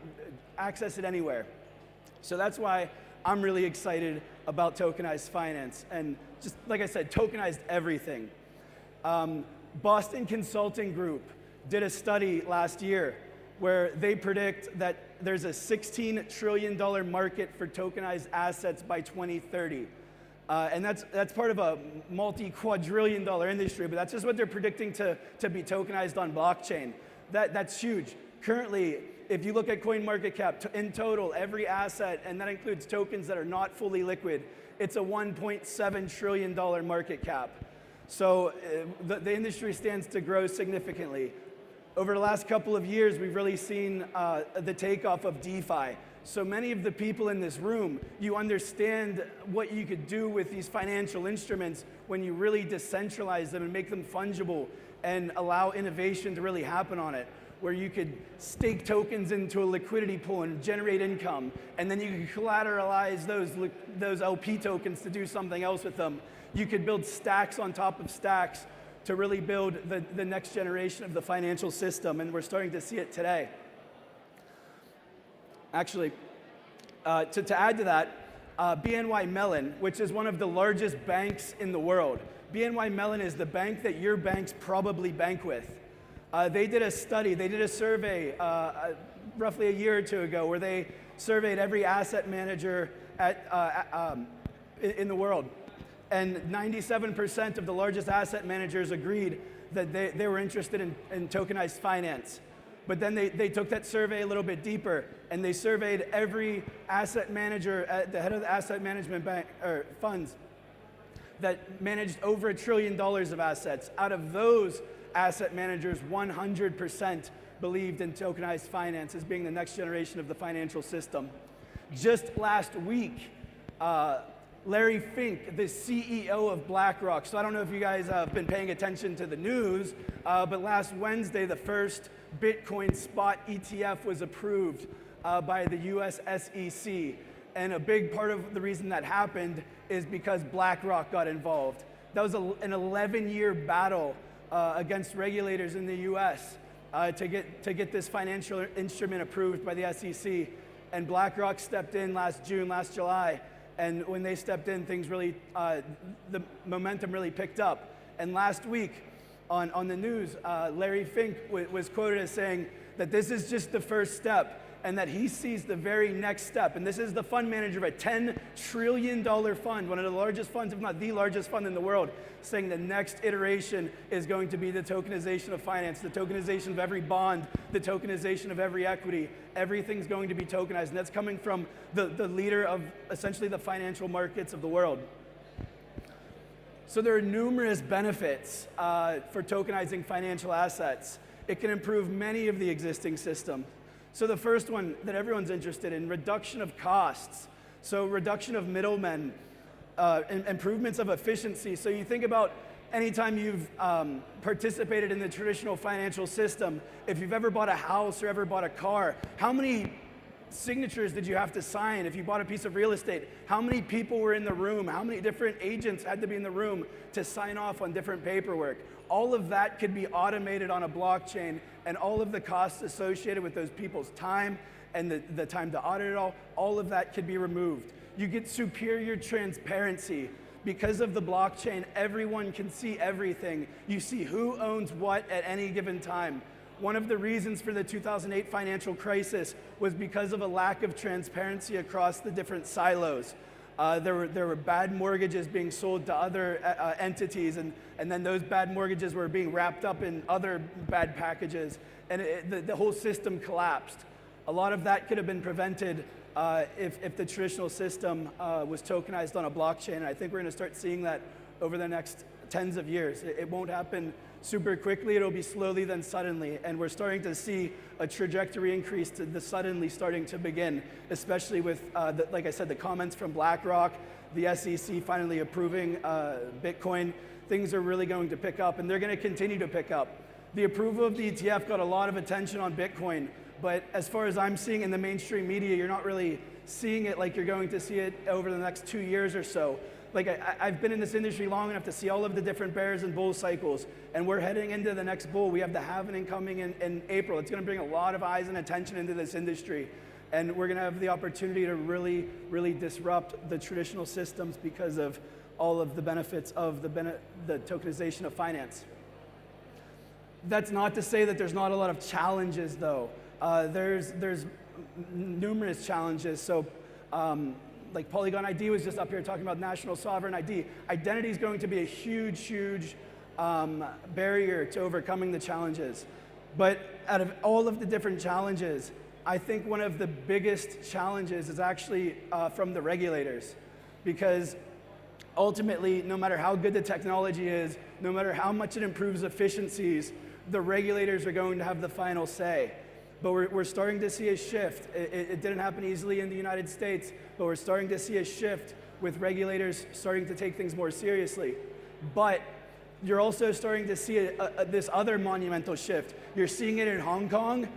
access it anywhere. So that's why I'm really excited about tokenized finance. And just like I said, tokenized everything. Boston Consulting Group did a study last year where they predict that there's a $16 trillion market for tokenized assets by 2030. And that's part of a multi-quadrillion dollar industry, but that's just what they're predicting to be tokenized on blockchain. That's huge. Currently, if you look at CoinMarketCap, in total, every asset, and that includes tokens that are not fully liquid, it's a $1.7 trillion market cap. So the industry stands to grow significantly. Over the last couple of years, we've really seen the takeoff of DeFi. So many of the people in this room, you understand what you could do with these financial instruments when you really decentralize them and make them fungible and allow innovation to really happen on it, where you could stake tokens into a liquidity pool and generate income, and then you could collateralize those LP tokens to do something else with them. You could build stacks on top of stacks to really build the next generation of the financial system, and we're starting to see it today. Actually, to add to that, BNY Mellon, which is one of the largest banks in the world. BNY Mellon is the bank that your banks probably bank with. They did a study, they did a survey roughly a year or two ago where they surveyed every asset manager in the world. And 97% of the largest asset managers agreed that they were interested in tokenized finance. But then they took that survey a little bit deeper, and they surveyed every asset manager at the head of the asset management bank or funds that managed over $1 trillion of assets. Out of those asset managers, 100% believed in tokenized finance as being the next generation of the financial system. Just last week, Larry Fink, the CEO of BlackRock, so I don't know if you guys have been paying attention to the news, but last Wednesday, the first Bitcoin spot ETF was approved by the US SEC. And a big part of the reason that happened is because BlackRock got involved. That was an 11-year battle against regulators in the US to get this financial instrument approved by the SEC. And BlackRock stepped in last July. And when they stepped in, things really, the momentum really picked up. And last week on the news, Larry Fink was quoted as saying that this is just the first step and that he sees the very next step. And this is the fund manager of a $10 trillion fund, one of the largest funds, if not the largest fund in the world, saying the next iteration is going to be the tokenization of finance, the tokenization of every bond, the tokenization of every equity. Everything's going to be tokenized, and that's coming from the leader of essentially the financial markets of the world. So there are numerous benefits for tokenizing financial assets. It can improve many of the existing systems. So the first one that everyone's interested in, reduction of costs. So reduction of middlemen, improvements of efficiency. So you think about anytime you've participated in the traditional financial system, if you've ever bought a house or ever bought a car, how many signatures did you have to sign? If you bought a piece of real estate, how many people were in the room? How many different agents had to be in the room to sign off on different paperwork? All of that could be automated on a blockchain, and all of the costs associated with those people's time and the time to audit it all of that could be removed. You get superior transparency. Because of the blockchain, everyone can see everything. You see who owns what at any given time. One of the reasons for the 2008 financial crisis was because of a lack of transparency across the different silos. There were bad mortgages being sold to other entities, and then those bad mortgages were being wrapped up in other bad packages, and the whole system collapsed. A lot of that could have been prevented if the traditional system was tokenized on a blockchain, and I think we're going to start seeing that over the next tens of years. It won't happen super quickly, it'll be slowly then suddenly, and we're starting to see a trajectory increase to the suddenly starting to begin, especially with, like I said, the comments from BlackRock, the SEC finally approving Bitcoin. Things are really going to pick up, and they're going to continue to pick up. The approval of the ETF got a lot of attention on Bitcoin, but as far as I'm seeing in the mainstream media, you're not really seeing it like you're going to see it over the next 2 years or so. Like I've been in this industry long enough to see all of the different bears and bull cycles, and we're heading into the next bull. We have the halvening coming in April. It's going to bring a lot of eyes and attention into this industry, and we're going to have the opportunity to really, really disrupt the traditional systems because of all of the benefits of the tokenization of finance. That's not to say that there's not a lot of challenges, though. There's numerous challenges. So. Like Polygon ID was just up here talking about national sovereign ID. Identity is going to be a huge, huge barrier to overcoming the challenges. But out of all of the different challenges, I think one of the biggest challenges is actually from the regulators. Because ultimately, no matter how good the technology is, no matter how much it improves efficiencies, the regulators are going to have the final say. But we're starting to see a shift. It didn't happen easily in the United States, but we're starting to see a shift with regulators starting to take things more seriously. But you're also starting to see this other monumental shift. You're seeing it in Hong Kong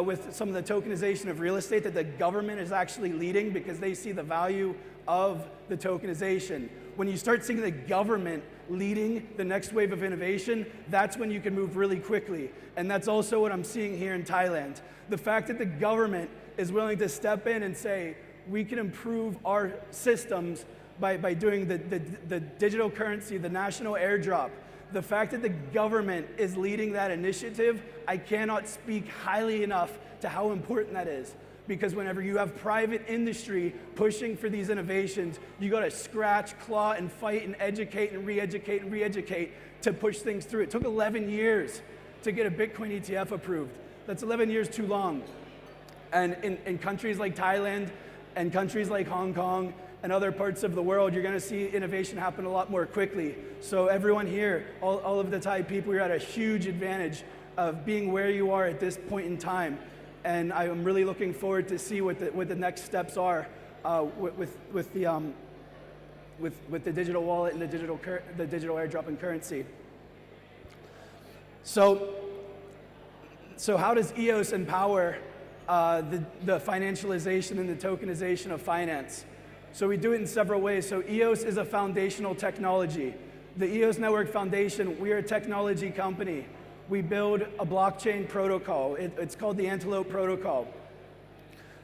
with some of the tokenization of real estate that the government is actually leading because they see the value of the tokenization. When you start seeing the government leading the next wave of innovation, that's when you can move really quickly. And that's also what I'm seeing here in Thailand. The fact that the government is willing to step in and say, we can improve our systems by doing the digital currency, the national airdrop. The fact that the government is leading that initiative, I cannot speak highly enough to how important that is. Because whenever you have private industry pushing for these innovations, you got to scratch, claw, and fight, and educate, and re-educate, and re-educate to push things through. It took 11 years to get a Bitcoin ETF approved. That's 11 years too long. And in countries like Thailand and countries like Hong Kong and other parts of the world, you're going to see innovation happen a lot more quickly. So everyone here, all of the Thai people, you're at a huge advantage of being where you are at this point in time. And I'm really looking forward to see what the next steps are with the digital wallet and the digital airdropping currency. So how does EOS empower the financialization and the tokenization of finance? So we do it in several ways. So EOS is a foundational technology. The EOS Network Foundation, we are a technology company. We build a blockchain protocol. It's called the Antelope Protocol.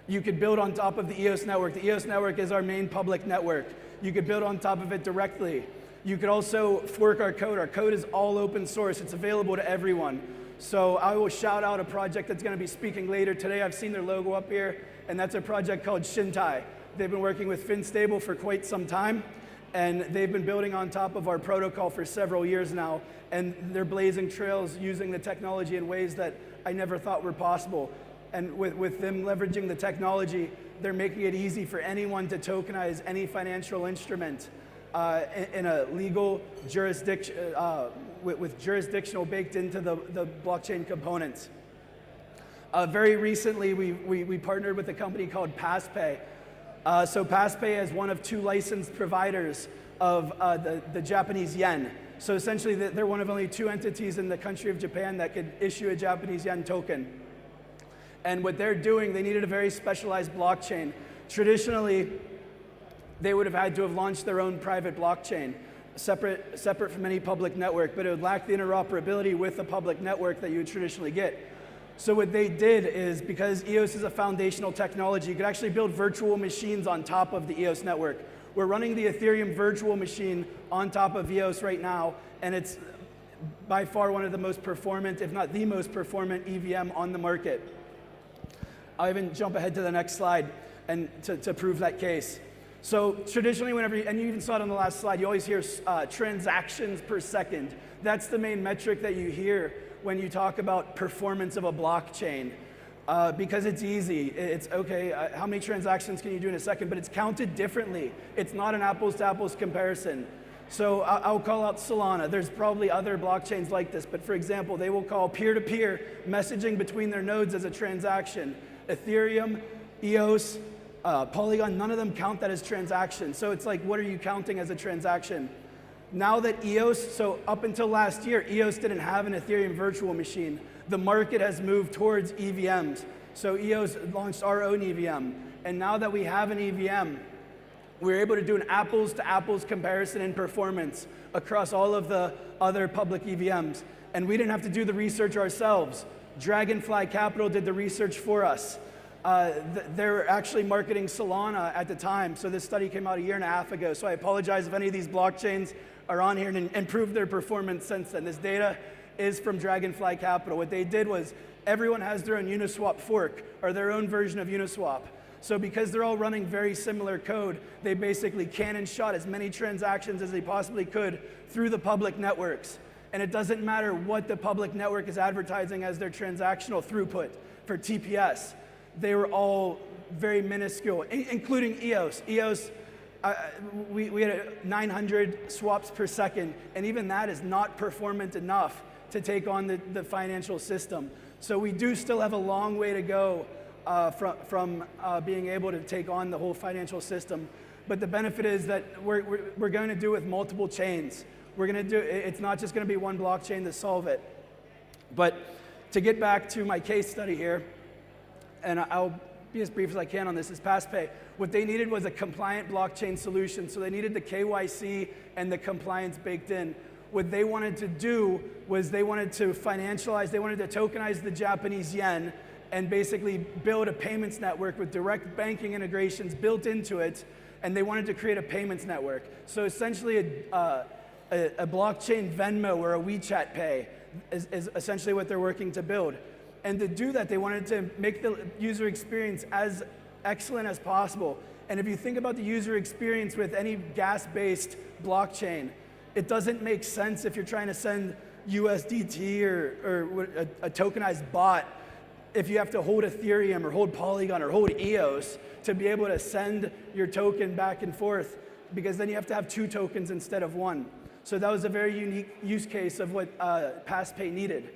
You could build on top of the EOS network. The EOS network is our main public network. You could build on top of it directly. You could also fork our code. Our code is all open source. It's available to everyone. So I will shout out a project that's going to be speaking later today. I've seen their logo up here, and that's a project called Shintai. They've been working with FinStable for quite some time, and they've been building on top of our protocol for several years now, and they're blazing trails using the technology in ways that I never thought were possible. And with them leveraging the technology, they're making it easy for anyone to tokenize any financial instrument in a legal jurisdiction, with jurisdictional baked into the blockchain components. Very recently, we partnered with a company called PassPay. So PassPay is one of 2 licensed providers of the Japanese yen. So essentially, they're one of only 2 entities in the country of Japan that could issue a Japanese yen token. And what they're doing, they needed a very specialized blockchain. Traditionally, they would have had to have launched their own private blockchain, separate from any public network, but it would lack the interoperability with the public network that you would traditionally get. So what they did is, because EOS is a foundational technology, you could actually build virtual machines on top of the EOS network. We're running the Ethereum virtual machine on top of EOS right now, and it's by far one of the most performant, if not the most performant EVM on the market. I'll even jump ahead to the next slide and to prove that case. So traditionally, and you even saw it on the last slide, you always hear transactions per second. That's the main metric that you hear when you talk about performance of a blockchain. Because it's easy. It's okay, how many transactions can you do in a second? But it's counted differently. It's not an apples to apples comparison. So I'll call out Solana. There's probably other blockchains like this, but for example, they will call peer-to-peer messaging between their nodes as a transaction. Ethereum, EOS, Polygon, none of them count that as transactions. So it's like, what are you counting as a transaction? Now that EOS, so up until last year, EOS didn't have an Ethereum virtual machine. The market has moved towards EVMs. So EOS launched our own EVM. And now that we have an EVM, we're able to do an apples-to-apples comparison in performance across all of the other public EVMs. And we didn't have to do the research ourselves. Dragonfly Capital did the research for us. They were actually marketing Solana at the time, so this study came out a year and a half ago. So I apologize if any of these blockchains are on here and improved their performance since then. This data is from Dragonfly Capital. What they did was everyone has their own Uniswap fork or their own version of Uniswap. So because they're all running very similar code, they basically cannon shot as many transactions as they possibly could through the public networks. And it doesn't matter what the public network is advertising as their transactional throughput for TPS. They were all very minuscule, including EOS. EOS, we had 900 swaps per second, and even that is not performant enough to take on the financial system. So we do still have a long way to go from being able to take on the whole financial system. But the benefit is that we're going to do it with multiple chains. We're going to do it's not just going to be one blockchain to solve it. But to get back to my case study here, and I'll be as brief as I can on this, is PassPay. What they needed was a compliant blockchain solution. So they needed the KYC and the compliance baked in. What they wanted to do was they wanted to financialize, they wanted to tokenize the Japanese yen and basically build a payments network with direct banking integrations built into it, and they wanted to create a payments network. So essentially a blockchain Venmo or a WeChat Pay is essentially what they're working to build. And to do that, they wanted to make the user experience as excellent as possible. And if you think about the user experience with any gas-based blockchain, it doesn't make sense if you're trying to send USDT or a tokenized bot if you have to hold Ethereum or hold Polygon or hold EOS to be able to send your token back and forth, because then you have to have two tokens instead of one. So that was a very unique use case of what PassPay needed.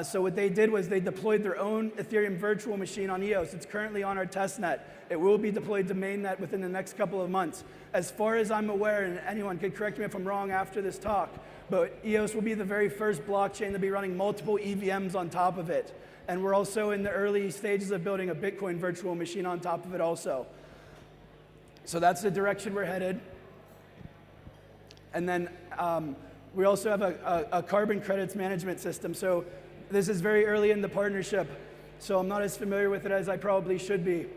So what they did was they deployed their own Ethereum virtual machine on EOS. It's currently on our testnet. It will be deployed to mainnet within the next couple of months. As far as I'm aware, and anyone could correct me if I'm wrong after this talk, but EOS will be the very first blockchain to be running multiple EVMs on top of it. And we're also in the early stages of building a Bitcoin virtual machine on top of it also. So that's the direction we're headed. And then we also have a carbon credits management system. So this is very early in the partnership, so I'm not as familiar with it as I probably should be.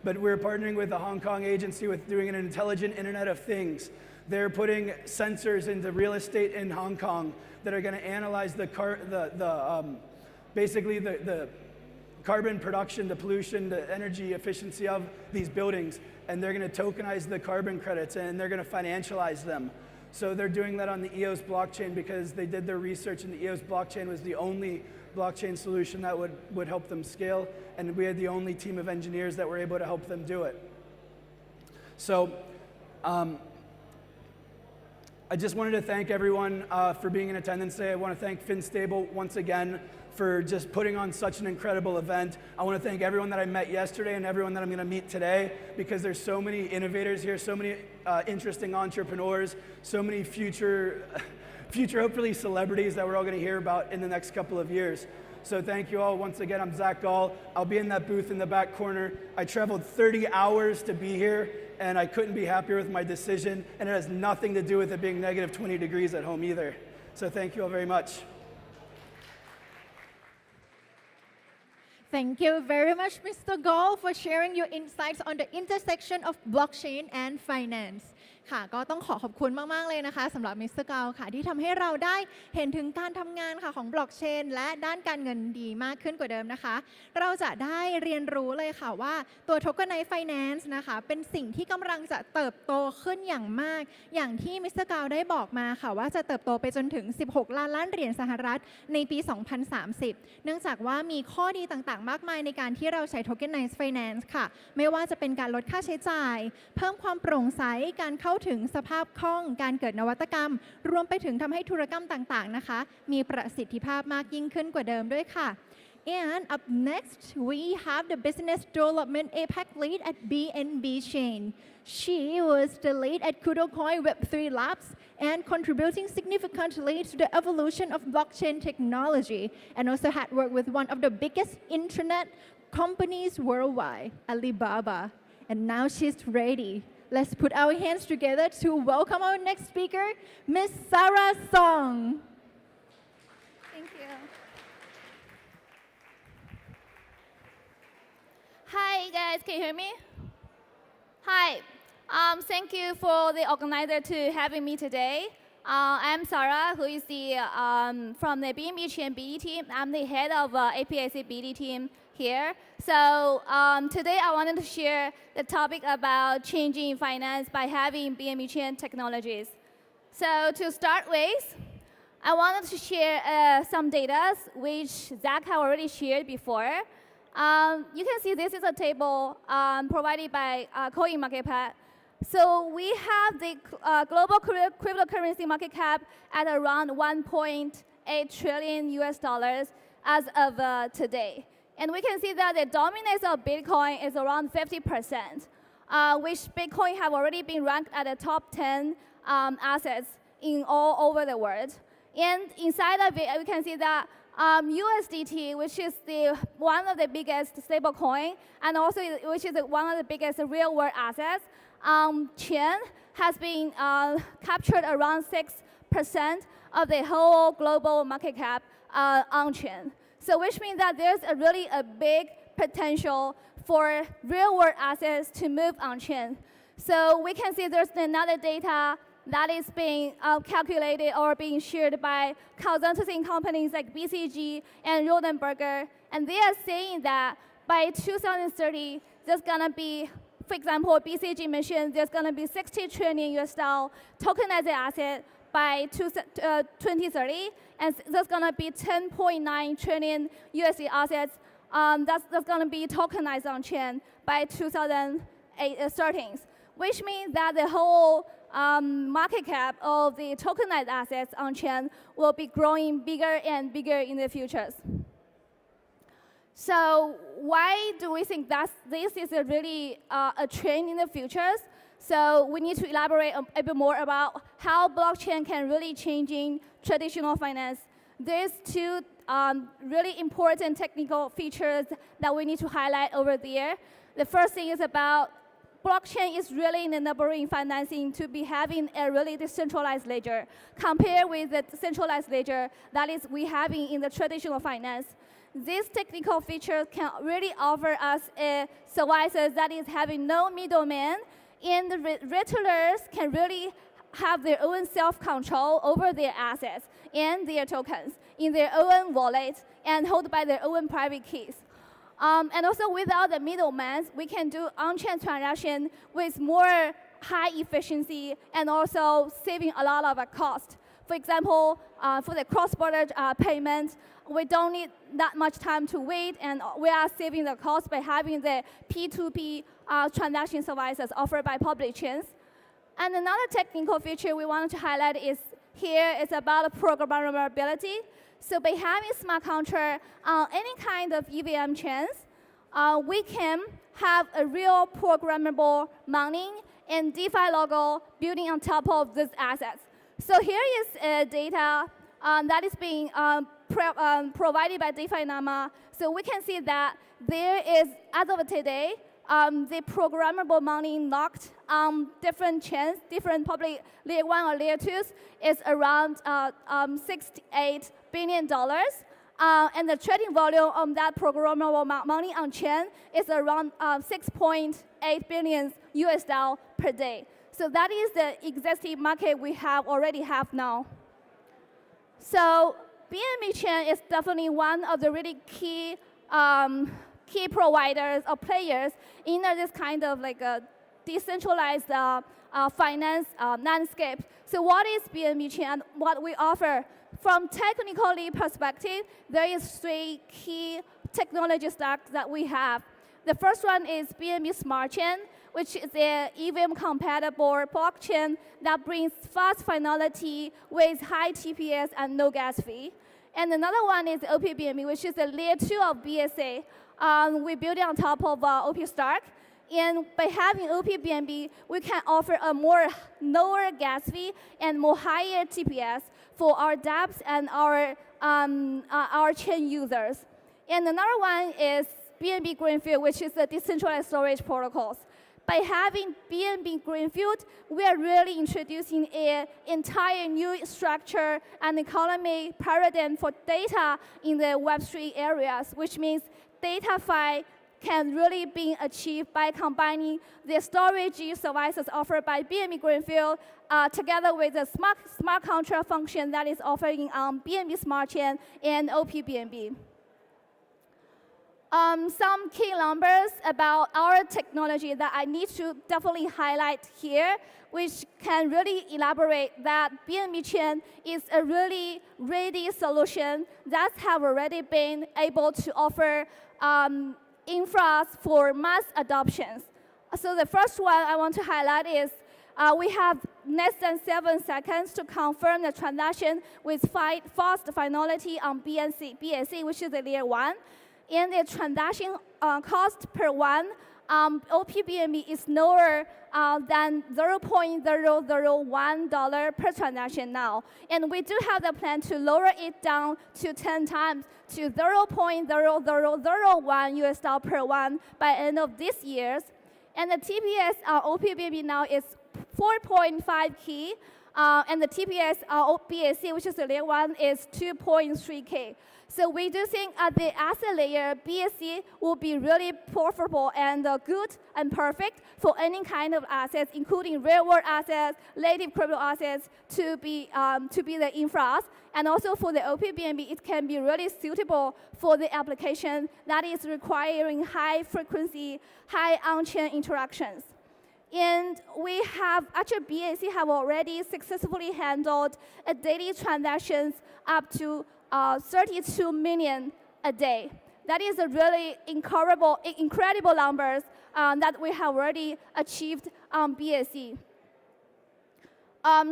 But we're partnering with a Hong Kong agency with doing an intelligent Internet of Things. They're putting sensors into real estate in Hong Kong that are going to analyze basically the carbon production, the pollution, the energy efficiency of these buildings, and they're going to tokenize the carbon credits, and they're going to financialize them. So they're doing that on the EOS blockchain because they did their research, and the EOS blockchain was the only blockchain solution that would help them scale, and we had the only team of engineers that were able to help them do it. So I just wanted to thank everyone for being in attendance today. I want to thank FinStable once again for just putting on such an incredible event. I want to thank everyone that I met yesterday and everyone that I'm going to meet today, because there's so many innovators here, so many interesting entrepreneurs, so many future hopefully celebrities that we're all going to hear about in the next couple of years. So thank you all once again. I'm Zach Gall. I'll be in that booth in the back corner. I traveled 30 hours to be here, and I couldn't be happier with my decision, and it has nothing to do with it being negative 20 degrees at home either. So thank you all very much. Thank you very much, Mr. Gall, for sharing your insights on the intersection of blockchain and finance. ค่ะก็ต้องขอบคุณมากๆเลยนะคะสำหรับมิสเตอร์กาวค่ะที่ทำให้เราได้เห็นถึงการทำงานค่ะของบล็อกเชนและด้านการเงินดีมากขึ้นกว่าเดิมนะคะเราจะได้เรียนรู้เลยค่ะว่าตัว Tokenized Finance นะคะเป็นสิ่งที่กำลังจะเติบโตขึ้นอย่างมากอย่างที่มิสเตอร์กาวได้บอกมาค่ะว่าจะเติบโตไปจนถึง16 ล้านล้านเหรียญสหรัฐในปี 2030 เนื่องจากว่ามีข้อดีต่างๆมากมายในการที่เราใช้ Tokenized Finance ค่ะไม่ว่าจะเป็นการลดค่าใช้จ่ายเพิ่มความโปร่งใสการเข้าถึงสภาพคล่องการเกิดนวัตกรรมรวมไปถึงทำให้ธุรกรรมต่างๆนะคะมีประสิทธิภาพมากยิ่งขึ้นกว่าเดิมด้วยค่ะ And up next we have the business development APAC lead at BNB Chain. She was the lead at KudoCoin Web3 Labs and contributing significantly to the evolution of blockchain technology, and also had worked with one of the biggest internet companies worldwide, Alibaba. And now she's ready. Let's put our hands together to welcome our next speaker, Miss Sarah Song. Thank you. Hi guys, can you hear me? Hi. Thank you for the organizer to having me today. I'm Sarah, who is the from the BME BD team. I'm the head of APAC BD team here. So today I wanted to share the topic about changing finance by having BME technologies. So to start with, I wanted to share some data which Zach have already shared before. You can see this is a table provided by CoinMarketCap. So we have the global cryptocurrency market cap at around 1.8 trillion US dollars as of today. And we can see that the dominance of Bitcoin is around 50%, which Bitcoin have already been ranked at the top 10 assets in all over the world. And inside of it, we can see that USDT, which is one of the biggest stable coin, and also which is one of the biggest real world assets, Chen has been captured around 6% of the whole global market cap on Chen. So which means that there's really a big potential for real world assets to move on Chen. So we can see there's another data that is being calculated or being shared by consulting companies like BCG and Rodenberger. And they are saying that by 2030, there's going to be, for example, BCG mentioned there's going to be 60 trillion US dollar tokenized asset by 2030, and there's going to be 10.9 trillion USD assets that's going to be tokenized on chain by 2030, which means that the whole market cap of the tokenized assets on chain will be growing bigger and bigger in the futures. So why do we think that this is really a trend in the futures? So we need to elaborate a bit more about how blockchain can really changing traditional finance. There's two really important technical features that we need to highlight over there. The first thing is about blockchain is really enabling financing to be having a really decentralized ledger compared with the centralized ledger that is we having in the traditional finance. These technical features can really offer us a services that is having no middleman, and the retailers can really have their own self-control over their assets and their tokens in their own wallet and hold by their own private keys. And also without the middleman, we can do on-chain transaction with more high efficiency and also saving a lot of cost. For example, for the cross-border payments, we don't need that much time to wait, and we are saving the cost by having the P2P transaction services offered by public chains. And another technical feature we wanted to highlight is here is about programmability. So by having smart contract on any kind of EVM chains, we can have a real programmable mining and DeFi logo building on top of these assets. So here is data that is being provided by DeFi Nama. So we can see that there is, as of today, the programmable mining locked on different chains, different public layer 1 or layer 2s, is around $68 billion. And the trading volume on that programmable money on chain is around 6.8 billion US dollars per day. So that is the existing market we already have now. So BNB chain is definitely one of the really key providers or players in this kind of like a decentralized finance landscape. So what is BNB chain and what we offer? From technically perspective, there is 3 key technology stacks that we have. The first one is BNB Smart Chain, which is a EVM-compatible blockchain that brings fast finality with high TPS and no gas fee. And another one is OPBNB, which is a layer 2 of BSA. We build it on top of OP Stack. And by having OPBNB, we can offer a more lower gas fee and more higher TPS for our dApps and our chain users. And another one is BNB Greenfield, which is the decentralized storage protocols. By having BNB Greenfield, we are really introducing an entire new structure and economy paradigm for data in the Web3 areas, which means DataFi can really be achieved by combining the storage services offered by BNB Greenfield together with the smart contract function that is offering on BNB Smart Chain and OPBNB. Some key numbers about our technology that I need to definitely highlight here, which can really elaborate that BNB Chain is a really ready solution that have already been able to offer infras for mass adoptions. So the first one I want to highlight is we have less than 7 seconds to confirm the transaction with fast finality on BSC, which is the layer 1. And the transaction cost per one OPBNB is lower than $0.001 per transaction now. And we do have the plan to lower it down to 10 times to $0.0001 US per one by end of this year. And the TPS OPBNB now is 4.5 key. And the TPS BSC, which is the layer 1, is 2.3K. So we do think at the asset layer, BSC will be really profitable and good and perfect for any kind of assets, including real-world assets, native crypto assets, to be the infras. And also for the OPBNB, it can be really suitable for the application that is requiring high frequency, high on-chain interactions. And we have, actually BAC have already successfully handled a daily transactions up to 32 million a day. That is a really incredible numbers that we have already achieved on BAC.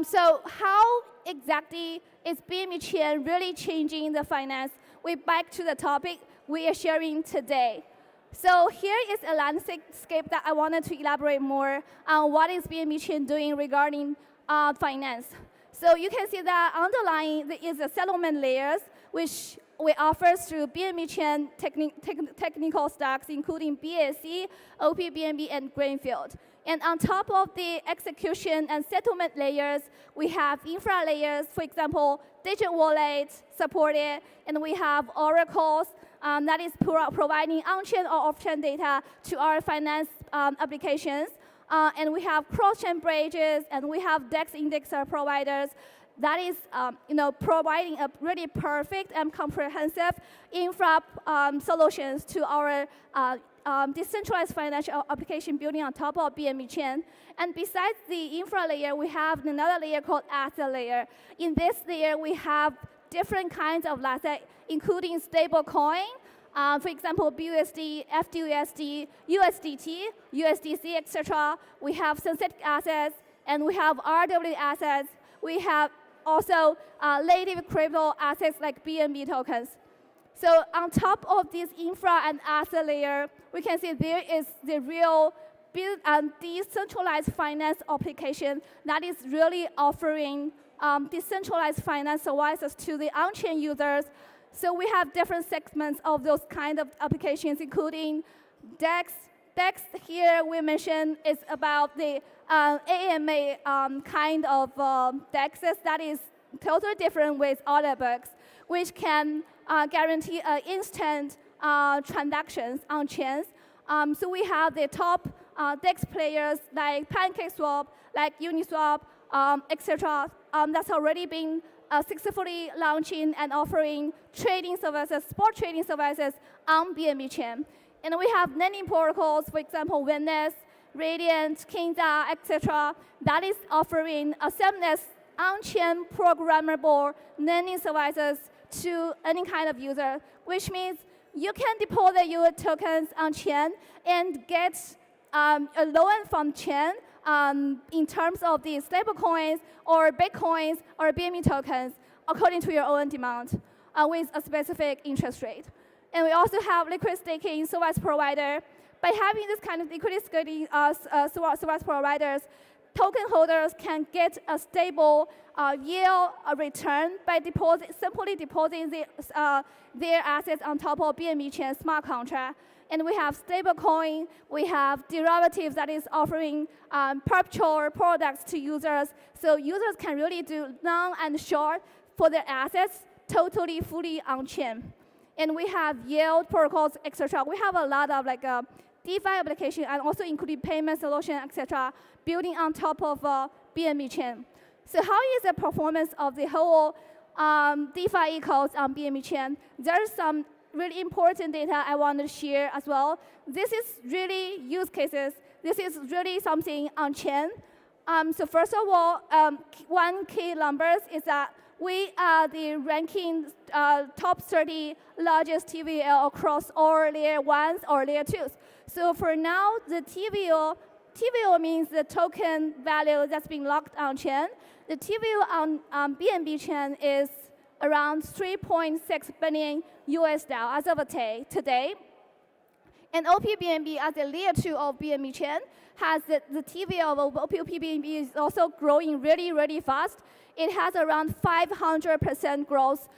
So how exactly is BNB Chain really changing the finance? We back to the topic we are sharing today. So here is a landscape that I wanted to elaborate more on what is BNB Chain doing regarding finance. So you can see that underlying is the settlement layers, which we offer through BNB Chain technical stacks, including BSC, OPBNB, and Greenfield. And on top of the execution and settlement layers, we have infra layers, for example, digital wallets supported, and we have oracles that is providing on-chain or off-chain data to our finance applications. And we have cross-chain bridges, and we have DEX indexer providers that is providing a really perfect and comprehensive infra solutions to our decentralized financial application building on top of BNB Chain. And besides the infra layer, we have another layer called asset layer. In this layer, we have different kinds of assets, including stable coin, for example, BUSD, FDUSD, USDT, USDC, etc. We have synthetic assets, and we have RW assets. We have also native crypto assets like BNB tokens. So on top of this infra and asset layer, we can see there is the real built and decentralized finance application that is really offering decentralized finance services to the on-chain users. So we have different segments of those kind of applications, including DEX. DEX here we mentioned is about the AMA kind of DEXs that is totally different with other books, which can guarantee instant transactions on chains. So we have the top DEX players like PancakeSwap, like Uniswap, etc. That's already been successfully launching and offering trading services, spot trading services on BNB Chain. And we have lending protocols, for example, Venice, Radiant, Kinza, etc. That is offering a seamless on-chain programmable lending services to any kind of user, which means you can deposit your tokens on chain and get a loan from chain in terms of the stable coins or Bitcoins or BNB tokens according to your own demand with a specific interest rate. And we also have liquid staking service provider. By having this kind of liquidity staking service providers, token holders can get a stable yield return by simply depositing their assets on top of BNB Chain smart contract. And we have stablecoin, we have derivatives that is offering perpetual products to users. So users can really do long and short for their assets totally fully on-chain. And we have yield protocols, etc. We have a lot of like DeFi application and also including payment solution, etc. building on top of BNB chain. So how is the performance of the whole DeFi ecos on BNB chain? There's some really important data I want to share as well. This is really use cases. This is really something on chain. So first of all, one key numbers is that we are the ranking top 30 largest TVL across all layer 1s or layer 2s. So for now, the TVL means the token value that's being locked on chain. The TVL on BNB chain is around 3.6 billion US dollars as of today. And OPBNB as a layer 2 of BNB chain has the TVL of OPBNB is also growing really, really fast. It has around 500% growth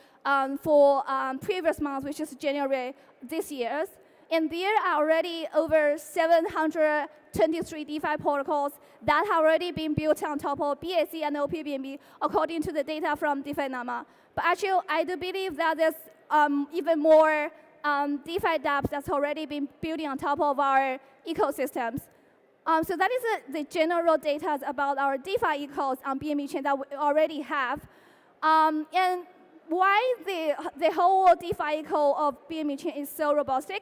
for previous months, which is January this year. And there are already over 723 DeFi protocols that have already been built on top of BAC and OPBNB, according to the data from DeFi Nama. But actually, I do believe that there's even more DeFi dApps that's already been building on top of our ecosystems. So that is the general data about our DeFi ecos on BNB chain that we already have. And why the whole DeFi eco of BNB chain is so robust?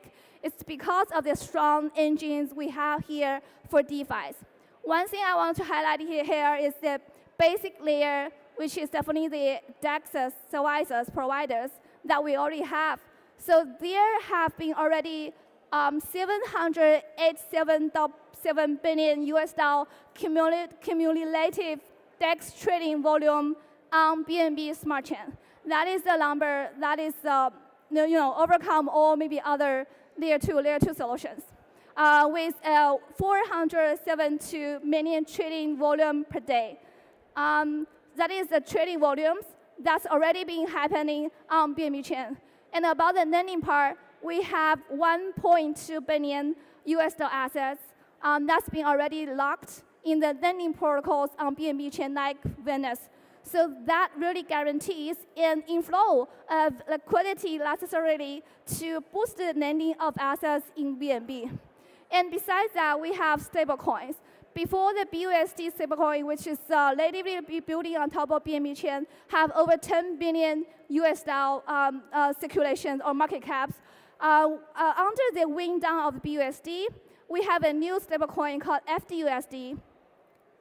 It's because of the strong engines we have here for DeFis. One thing I want to highlight here is the basic layer, which is definitely the DEXs, services, providers that we already have. So there have been already 787.7 billion US dollar cumulative DEX trading volume on BNB Smart Chain. That is the number that is overcome all maybe other layer 2 solutions. With 472 million trading volume per day. That is the trading volumes that's already been happening on BNB chain. And about the lending part, we have 1.2 billion US dollar assets that's been already locked in the lending protocols on BNB chain like Venus. So that really guarantees an inflow of liquidity necessarily to boost the lending of assets in BNB. And besides that, we have stablecoins. Before the BUSD stablecoin, which is natively building on top of BNB chain, have over 10 billion US dollar circulations or market caps. Under the wing down of BUSD, we have a new stablecoin called FDUSD,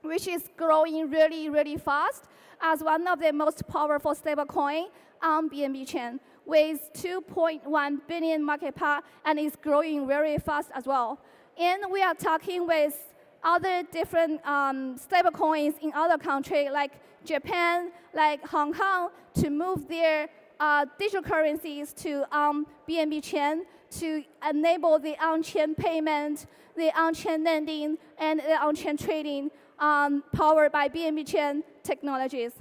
which is growing really, really fast as one of the most powerful stablecoin on BNB chain with 2.1 billion market cap and is growing very fast as well. And we are talking with other different stablecoins in other countries like Japan, like Hong Kong, to move their digital currencies to BNB chain to enable the on-chain payment, the on-chain lending, and the on-chain trading powered by BNB chain technologies.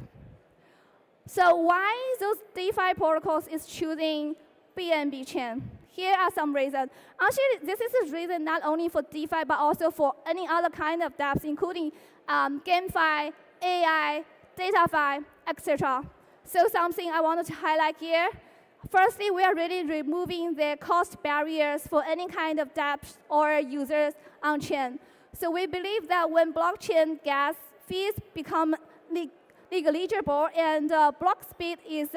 So why those DeFi protocols is choosing BNB chain? Here are some reasons. Actually, this is a reason not only for DeFi, but also for any other kind of dApps, including GameFi, AI, DataFi, etc. So something I wanted to highlight here. Firstly, we are really removing the cost barriers for any kind of dApps or users on chain. So we believe that when blockchain gas fees become negligible and block speed is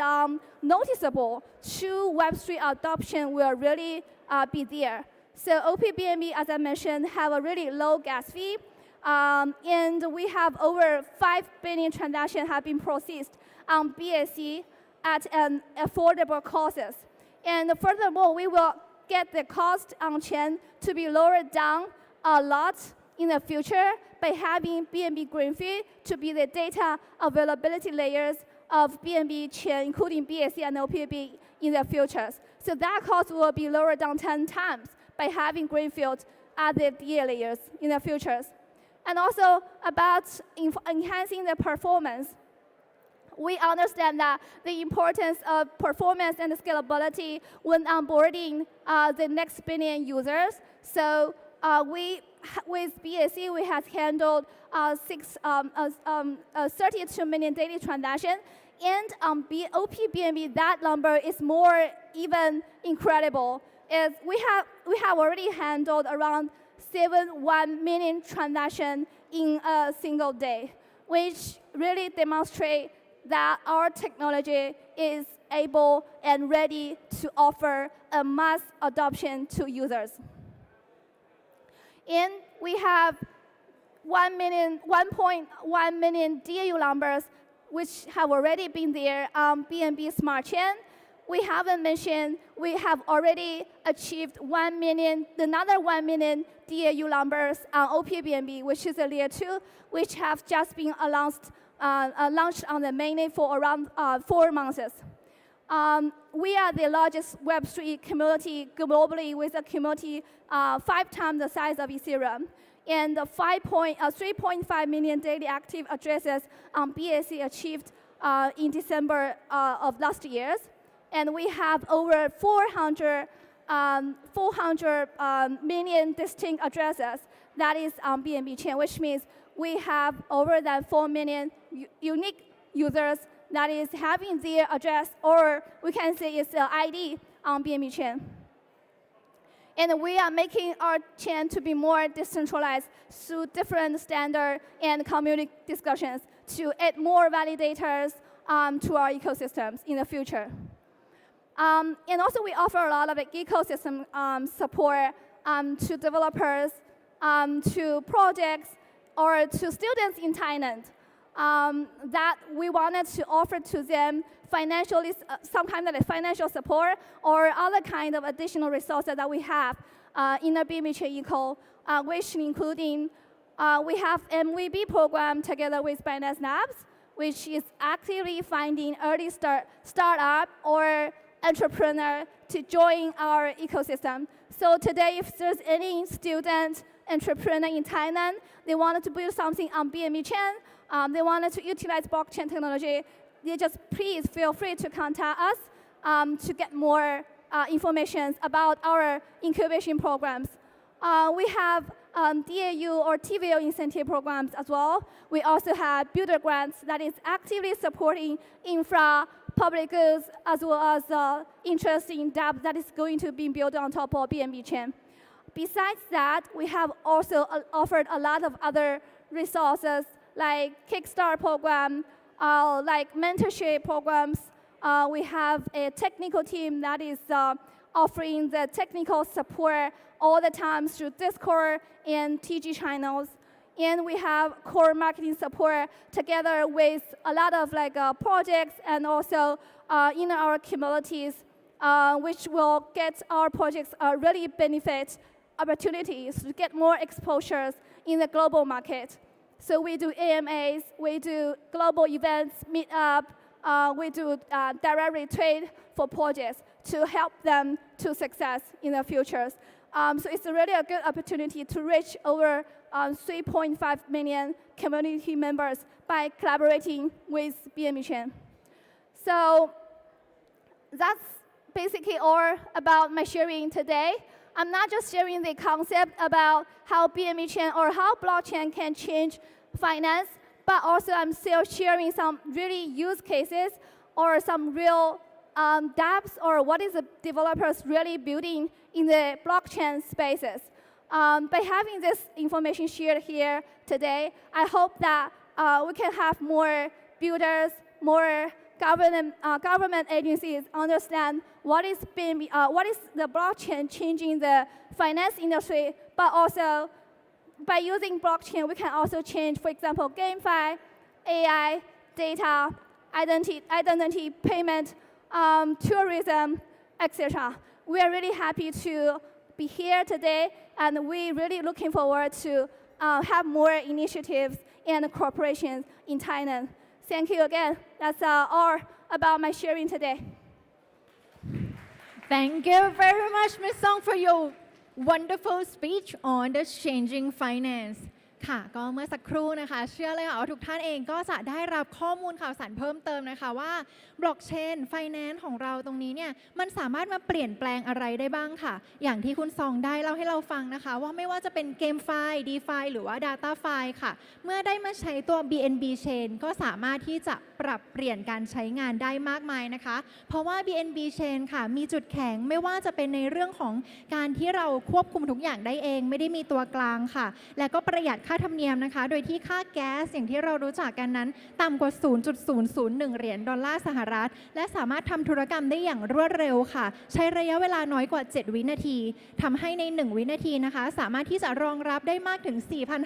noticeable, true Web3 adoption will really be there. So OPBNB, as I mentioned, have a really low gas fee. And we have over 5 billion transactions have been processed on BAC at an affordable costs. And furthermore, we will get the cost on chain to be lowered down a lot in the future by having BNB green fee to be the data availability layers of BNB chain, including BAC and OPB in the futures. So that cost will be lowered down 10 times by having greenfield at the DA layers in the futures. And also about enhancing the performance. we understand that the importance of performance and scalability when onboarding the next billion users. So with BAC, we have handled 32 million daily transactions. And on OPBNB, that number is more even incredible. Is we have already handled around 71 million transactions in a single day, which really demonstrate that our technology is able and ready to offer a mass adoption to users. And we have 1.1 million DAU numbers which have already been there on BNB Smart Chain. We haven't mentioned we have already achieved 1 million, another 1 million DAU numbers on OPBNB, which is a layer 2, which have just been launched on the mainnet for around 4 months. We are the largest Web3 community globally with a community 5 times the size of Ethereum. And 3.5 million daily active addresses on BAC achieved in December of last year. And we have over 400 million distinct addresses that is on BNB chain, which means we have over than 4 million unique users that is having their address, or we can say it's an ID on BNB chain. And we are making our chain to be more decentralized through different standard and community discussions to add more validators to our ecosystems in the future. And also we offer a lot of ecosystem support to developers, to projects, or to students in Thailand that we wanted to offer to them financially, some kind of financial support or other kind of additional resources that we have in the BNB Chain Eco, which including we have MVP program together with Binance Labs, which is actively finding early startup or entrepreneur to join our ecosystem. So today, if there's any student entrepreneur in Thailand, they wanted to build something on BNB chain, they wanted to utilize blockchain technology, they just please feel free to contact us to get more information about our incubation programs. We have DAU or TVO incentive programs as well. We also have builder grants that is actively supporting infra, public goods, as well as interest in dApp that is going to be built on top of BNB chain. Besides that, we have also offered a lot of other resources like Kickstart program, like mentorship programs. We have a technical team that is offering the technical support all the time through Discord and TG channels. And we have core marketing support together with a lot of projects and also in our communities, which will get our projects really benefit opportunities to get more exposures in the global market. So we do AMAs, we do global events, meetup, we do directly trade for projects to help them to success in the futures. So it's really a good opportunity to reach over 3.5 million community members by collaborating with BNB Chain. So that's basically all about my sharing today. I'm not just sharing the concept about how BNB Chain or how blockchain can change finance, but also I'm still sharing some really use cases or some real dApps or what is the developers really building in the blockchain spaces. By having this information shared here today, I hope that we can have more builders, more government agencies understand what is the blockchain changing the finance industry, but also by using blockchain, we can also change, for example, GameFi, AI, data, identity, payment, tourism, etc. We are really happy to be here today, and we're really looking forward to have more initiatives and cooperations in Thailand. Thank you again. That's all about my sharing today. Thank you very much, Ms. Song, for your wonderful speech on the changing finance. ค่ะก็เมื่อสักครู่นะคะเชื่อเลยค่ะว่าทุกท่านเองก็จะได้รับข้อมูลข่าวสารเพิ่มเติมนะคะว่าบล็อกเชนไฟแนนซ์ของเราตรงนี้เนี่ยมันสามารถมาเปลี่ยนแปลงอะไรได้บ้างค่ะอย่างที่คุณซองได้เล่าให้เราฟังนะคะว่าไม่ว่าจะเป็นเกมไฟล์ DeFi หรือว่า Data ไฟล์ค่ะเมื่อได้มาใช้ตัว BNB Chain ก็สามารถที่จะปรับเปลี่ยนการใช้งานได้มากมายนะคะเพราะว่า BNB Chain ค่ะมีจุดแข็งไม่ว่าจะเป็นในเรื่องของการที่เราควบคุมทุกอย่างได้เองไม่ได้มีตัวกลางค่ะและก็ประหยัดค่าธรรมเนียมนะคะโดยที่ค่าแก๊สอย่างที่เรารู้จักกันนั้นต่ำกว่า 0.001 เหรียญดอลลาร์สหรัฐและสามารถทำธุรกรรมได้อย่างรวดเร็วค่ะใช้ระยะเวลาน้อยกว่า 7 วินาทีทำให้ใน 1 วินาทีนะคะสามารถที่จะรองรับได้มากถึง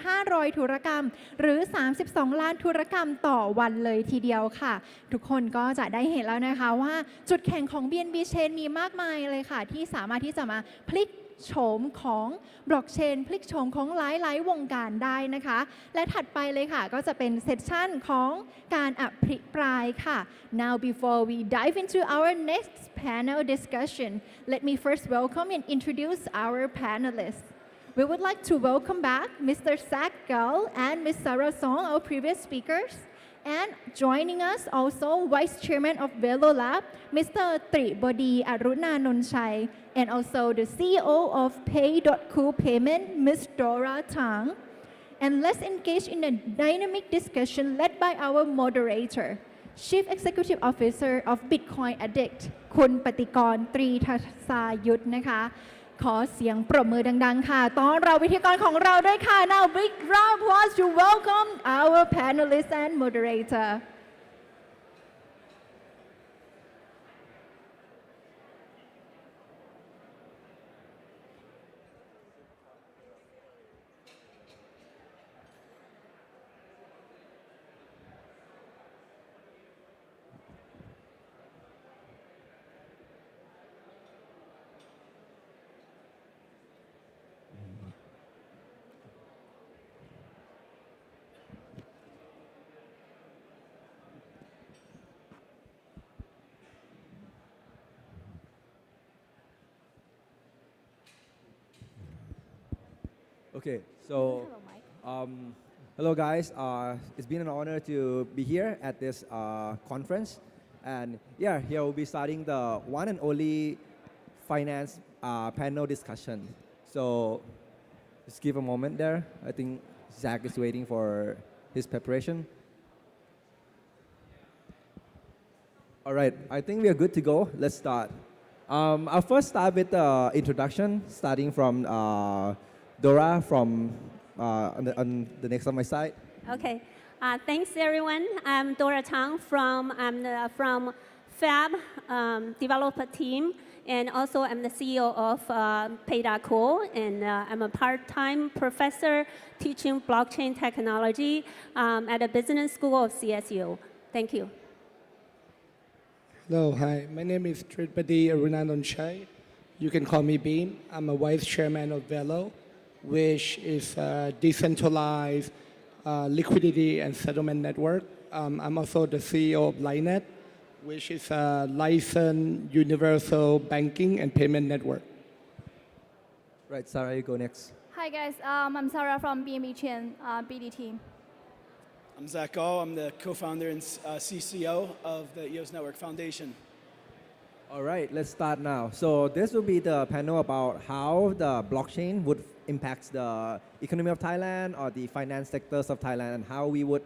4,500 ธุรกรรมหรือ 32 ล้านธุรกรรมต่อวันเลยทีเดียวค่ะทุกคนก็จะได้เห็นแล้วนะคะว่าจุดแข็งของ BNB Chain มีมากมายเลยค่ะที่สามารถที่จะมาพลิกโฉมของบล็อกเชนพลิกโฉมของหลายๆวงการได้นะคะและถัดไปเลยค่ะก็จะเป็นเซสชั่นของการอภิปรายค่ะ Now before we dive into our next panel discussion let me first welcome and introduce our panelists. We would like to welcome back Mr. Zach Gull and Ms. Sarah Song, our previous speakers. And joining us also Vice Chairman of Velo Lab, Mr. Tribodi Arunanonchai, and also the CEO of Pay.Cool Payment, Ms. Dora Tang. And let's engage in a dynamic discussion led by our moderator, Chief Executive Officer of Bitcoin Addict, คุณปฏิกร ตรีทัศายุทธนะคะขอเสียงปรบมือดังๆค่ะต้อนรับวิทยากรของเราด้วยค่ะ Now big round of applause to welcome our panelists and moderator. Okay, so hello guys. It's been an honor to be here at this conference, and yeah, here we'll be starting the one and only finance panel discussion. So just give a moment there. I think Zach is waiting for his preparation. All right, I think we are good to go. Let's start. I'll first start with the introduction, starting from Dora from on the next on my side. Okay, thanks everyone. I'm Dora Tang from Fab developer team, and also I'm the CEO of Pay.Cool, and I'm a part-time professor teaching blockchain technology at the business school of CSU. Thank you. Hello, hi. My name is Tribodi Arunanonchai. You can call me Beam. I'm a vice chairman of Velo, which is a decentralized liquidity and settlement network. I'm also the CEO of Linet, which is a licensed universal banking and payment network. Right, Sarah, you go next. Hi guys, I'm Sarah from BNB Chain BD team. I'm Zach Gall. I'm the co-founder and CCO of the EOS Network Foundation. All right, let's start now. So this will be the panel about how the blockchain would impact the economy of Thailand or the finance sectors of Thailand, and how we would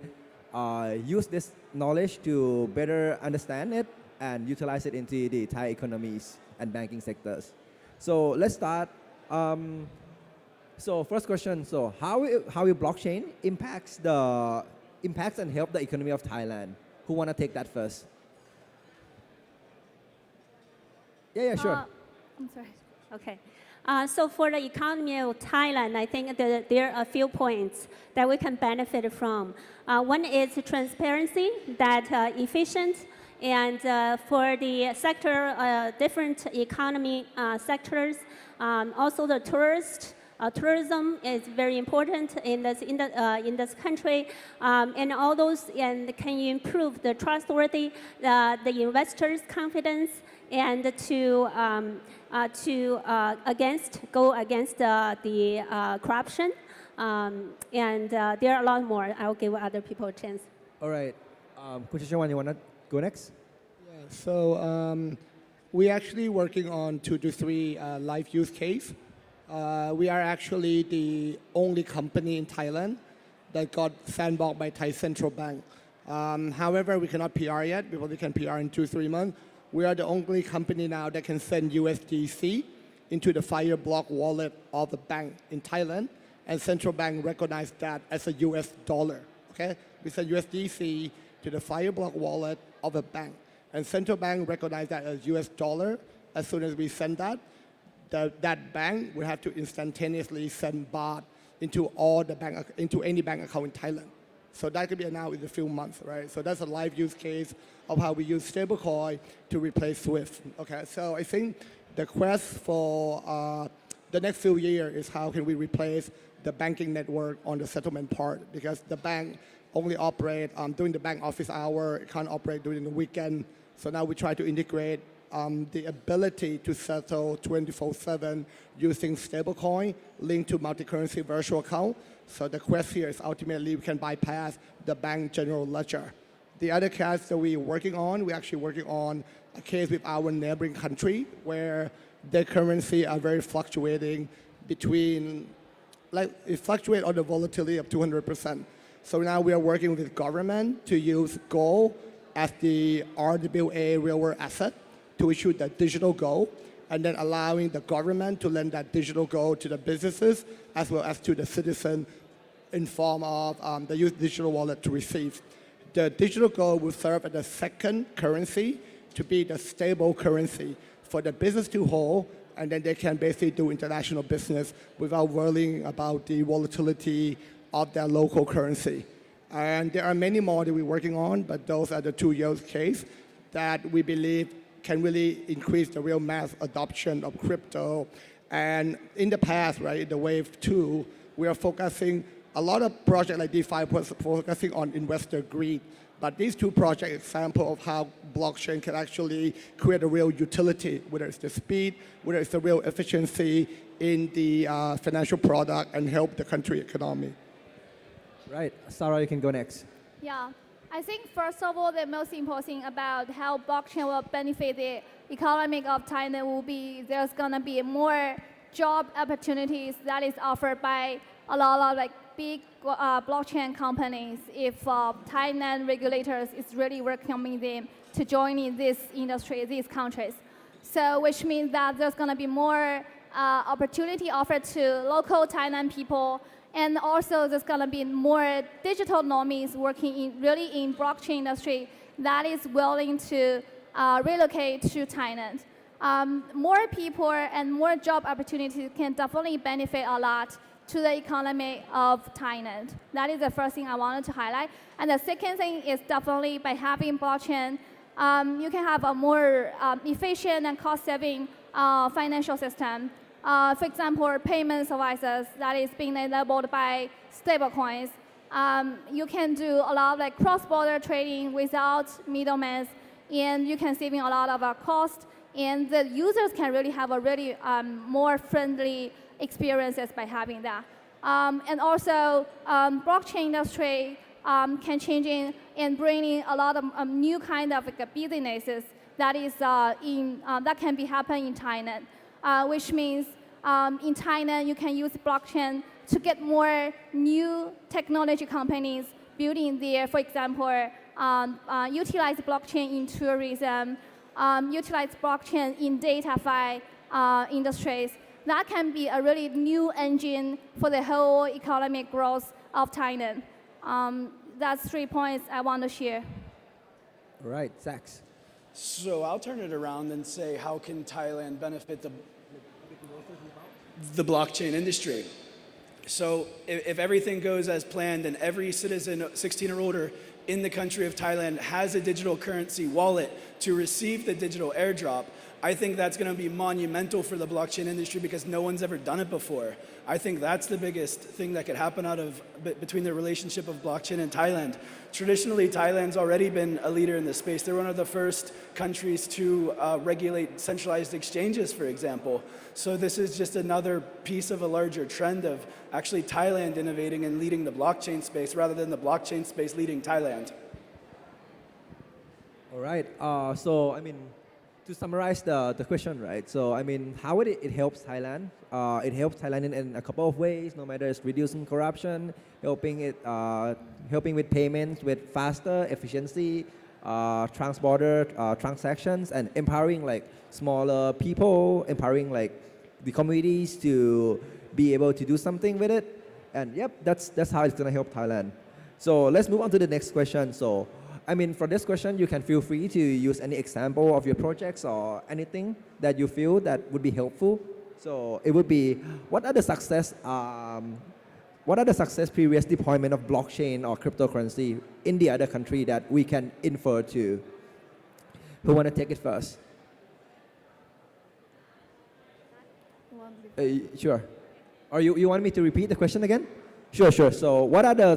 use this knowledge to better understand it and utilize it into the Thai economies and banking sectors. So let's start. So first question, so how will blockchain impacts and help the economy of Thailand? Who want to take that first? Yeah, sure. I'm sorry. Okay. So for the economy of Thailand, I think there are a few points that we can benefit from. One is transparency, that efficient, and for the sector, different economy sectors, also the tourism is very important in this country, and all those, and can you improve the trustworthy, the investors' confidence, and go against the corruption. And there are a lot more. I'll give other people a chance. All right. Kuchachawan, you want to go next? Yeah, so we're actually working on 2 to 3 live use case. We are actually the only company in Thailand that got sandboxed by Thai Central Bank. However, we cannot PR yet because we can PR in 2-3 months. We are the only company now that can send USDC into the Fireblock wallet of the bank in Thailand, and Central Bank recognized that as a US dollar. Okay, we send USDC to the Fireblock wallet of a bank, and Central Bank recognized that as US dollar. As soon as we send that, that bank will have to instantaneously send baht into any bank account in Thailand. So that could be announced in a few months, right? So that's a live use case of how we use stablecoin to replace SWIFT. Okay, so I think the quest for the next few years is how can we replace the banking network on the settlement part, because the bank only operate during the bank office hour, it can't operate during the weekend. So now we try to integrate the ability to settle 24/7 using stablecoin linked to multi-currency virtual account. So the quest here is ultimately we can bypass the bank general ledger. The other case that we're actually working on a case with our neighboring country where their currency are very fluctuating between, like it fluctuates on the volatility of 200%. So now we are working with government to use gold as the RWA real world asset to issue the digital gold, and then allowing the government to lend that digital gold to the businesses as well as to the citizen in form of the use digital wallet to receive. The digital gold will serve as the second currency to be the stable currency for the business to hold, and then they can basically do international business without worrying about the volatility of their local currency. And there are many more that we're working on, but those are the 2 use cases that we believe can really increase the real mass adoption of crypto. And in the past, right, in the wave 2, we are focusing a lot of projects like DeFi focusing on investor greed. But these 2 projects example of how blockchain can actually create a real utility, whether it's the speed, whether it's the real efficiency in the financial product and help the country economy. Right. Sarah, you can go next. Yeah, I think first of all, the most important thing about how blockchain will benefit the economy of Thailand will be there's gonna be more job opportunities that is offered by a lot of like big blockchain companies if Thailand regulators is really welcoming them to join in this industry, these countries. So which means that there's gonna be more opportunity offered to local Thailand people. And also, there's going to be more digital normies working in blockchain industry that is willing to relocate to Thailand. More people and more job opportunities can definitely benefit a lot to the economy of Thailand. That is the first thing I wanted to highlight. And the second thing is definitely by having blockchain, you can have a more efficient and cost-saving financial system. For example, payment services that is being enabled by stablecoins. You can do a lot of like cross-border trading without middlemen, and you can save a lot of cost. And the users can really have a really more friendly experiences by having that. And also, blockchain industry can change in and bring in a lot of new kind of like, businesses that is that can be happening in Thailand. Which means in Thailand, you can use blockchain to get more new technology companies building there. For example, utilize blockchain in tourism, utilize blockchain in data industries. That can be a really new engine for the whole economic growth of Thailand. That's 3 points I want to share. All right, Zax. So I'll turn it around and say, how can Thailand benefit the blockchain industry? So if everything goes as planned and every citizen 16 or older in the country of Thailand has a digital currency wallet to receive the digital airdrop, I think that's going to be monumental for the blockchain industry because no one's ever done it before. I think that's the biggest thing that could happen between the relationship of blockchain and Thailand. Traditionally, Thailand's already been a leader in this space. They're one of the first countries to regulate centralized exchanges, for example. So this is just another piece of a larger trend of actually Thailand innovating and leading the blockchain space rather than the blockchain space leading Thailand. All right. So, I mean, to summarize the question, right? So, I mean, how it helps Thailand? It helps Thailand in a couple of ways. No matter it's reducing corruption, helping with payments with faster efficiency, trans-border transactions, and empowering like smaller people, empowering like the communities to be able to do something with it. And yep, that's how it's gonna help Thailand. So let's move on to the next question. So, I mean, for this question, you can feel free to use any example of your projects or anything that you feel that would be helpful. So it would be, what are the success previous deployment of blockchain or cryptocurrency in the other country that we can infer to? Who want to take it first? Sure. Or you want me to repeat the question again? Sure. So what are the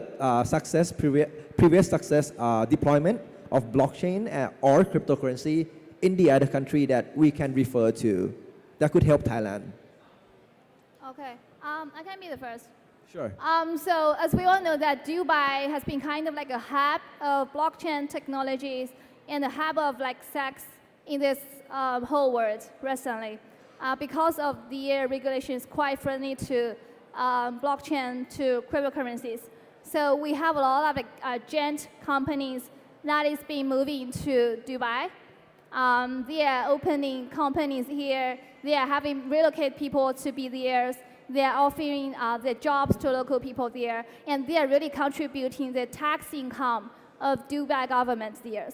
previous success deployment of blockchain or cryptocurrency in the other country that we can refer to that could help Thailand? Okay, I can be the first. Sure. So as we all know that Dubai has been kind of like a hub of blockchain technologies and a hub of like sex in this whole world recently because of the regulations quite friendly to blockchain to cryptocurrencies. So we have a lot of like, giant companies that is being moving to Dubai. They are opening companies here. They are having relocated people to be theirs. They are offering the jobs to local people there, and they are really contributing the tax income of Dubai government there.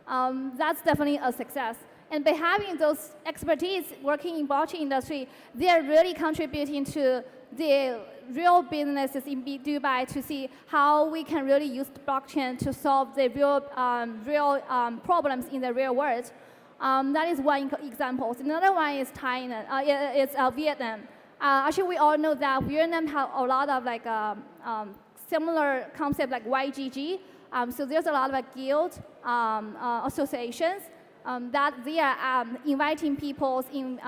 That's definitely a success. And by having those expertise working in blockchain industry, they are really contributing to the real businesses in Dubai to see how we can really use blockchain to solve the real problems in the real world. That is one example. Another one is Thailand. It's Vietnam. Actually, we all know that Vietnam has a lot of like similar concept like YGG. So there's a lot of like guild associations that they are inviting people in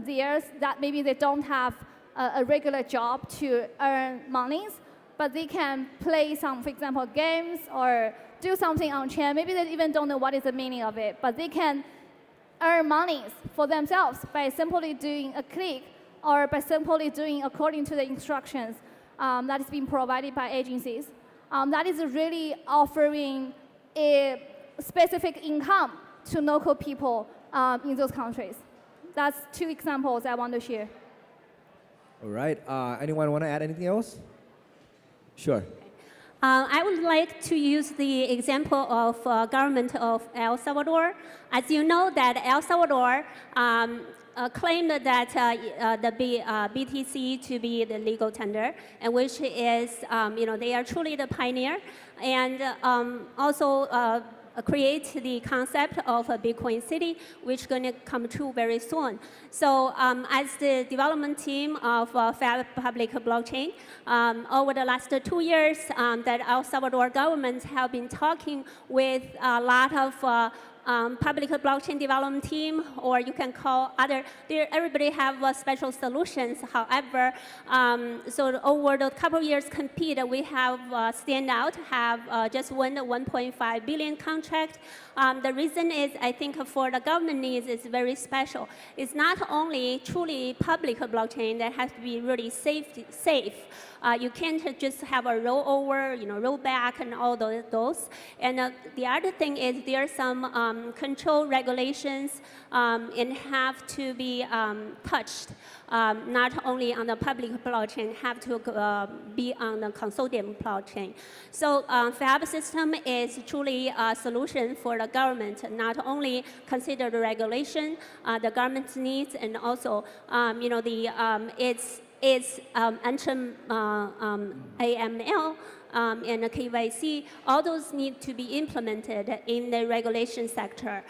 theirs that maybe they don't have a regular job to earn monies, but they can play some, for example, games or do something on chain. Maybe they even don't know what is the meaning of it, but they can earn monies for themselves by simply doing a click or by simply doing according to the instructions that is being provided by agencies. That is really offering a specific income to local people in those countries. That's two examples I want to share. All right. Anyone want to add anything else? Sure. I would like to use the example of government of El Salvador. As you know, that El Salvador claimed that the BTC to be the legal tender, and which is, they are truly the pioneer, and also create the concept of a Bitcoin city, which is going to come true very soon. So as the development team of Fab Public Blockchain, over the last 2 years, that El Salvador government have been talking with a lot of public blockchain development team, or you can call other, everybody have special solutions. However, so over the couple of years compete, we have stand out, have just won a 1.5 billion contract. The reason is, I think for the government needs, it's very special. It's not only truly public blockchain that has to be really safe. You can't just have a rollover, rollback and all those. And the other thing is there are some control regulations and have to be touched, not only on the public blockchain, have to be on the consortium blockchain. So FAB system is truly a solution for the government, not only consider the regulation, the government's needs, and also, it's AML and the KYC, all those need to be implemented in the regulation sector.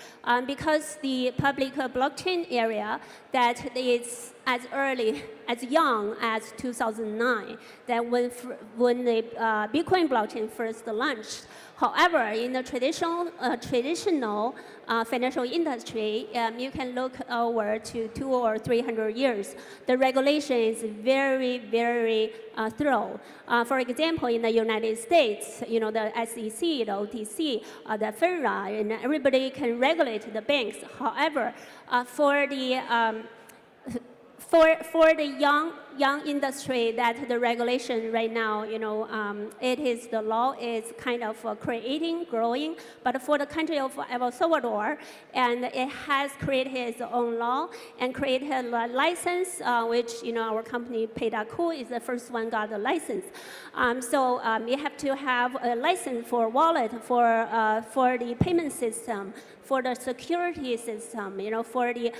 Because the public blockchain area that is as early, as young as 2009, that when the Bitcoin blockchain first launched. However, in the traditional financial industry, you can look over to 200 or 300 years. The regulation is very, very thorough. For example, in the United States, you know, the SEC, the OTC, the FINRA, and everybody can regulate the banks. However, for the young industry, that the regulation right now, you know, the law is kind of creating, growing. But for the country of El Salvador, and it has created its own law and created a license, which, you know, our company Paydaku is the first one got the license. So you have to have a license for wallet, for the payment system, for the security system, you know, for the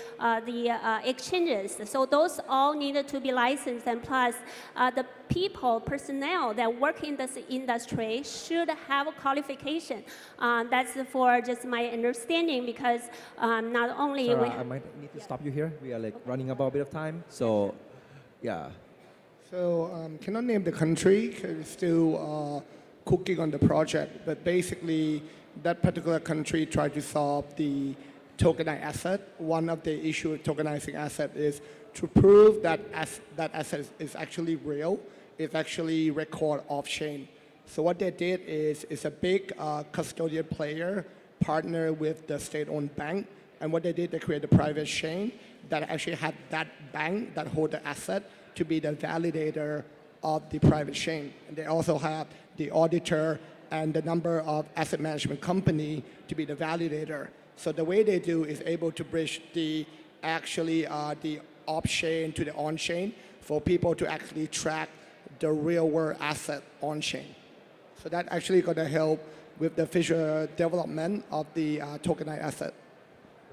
exchanges. So those all needed to be licensed, and plus the personnel that work in this industry should have a qualification. That's for just my understanding, because not only Sarah, I might need to stop you here. We are like running about a bit of time. So, yeah. So cannot name the country because it's still cooking on the project, but basically that particular country tried to solve the tokenized asset. One of the issues with tokenizing asset is to prove that that asset is actually real, it's actually record off-chain. So what they did is it's a big custodian player partner with the state-owned bank, and what they did, they created a private chain that actually had that bank that hold the asset to be the validator of the private chain. And they also have the auditor and the number of asset management company to be the validator. So the way they do is able to bridge the off-chain to the on-chain for people to actually track the real-world asset on-chain. So that actually going to help with the future development of the tokenized asset.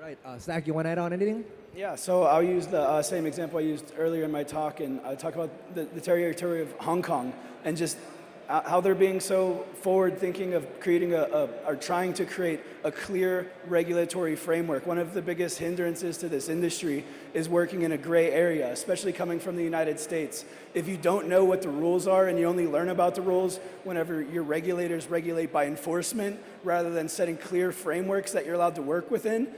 Right. Zach, you want to add on anything? Yeah, so I'll use the same example I used earlier in my talk, and talk about the territory of Hong Kong, and just how they're being so forward-thinking of creating or trying to create a clear regulatory framework. One of the biggest hindrances to this industry is working in a gray area, especially coming from the United States. If you don't know what the rules are and you only learn about the rules whenever your regulators regulate by enforcement rather than setting clear frameworks that you're allowed to work within,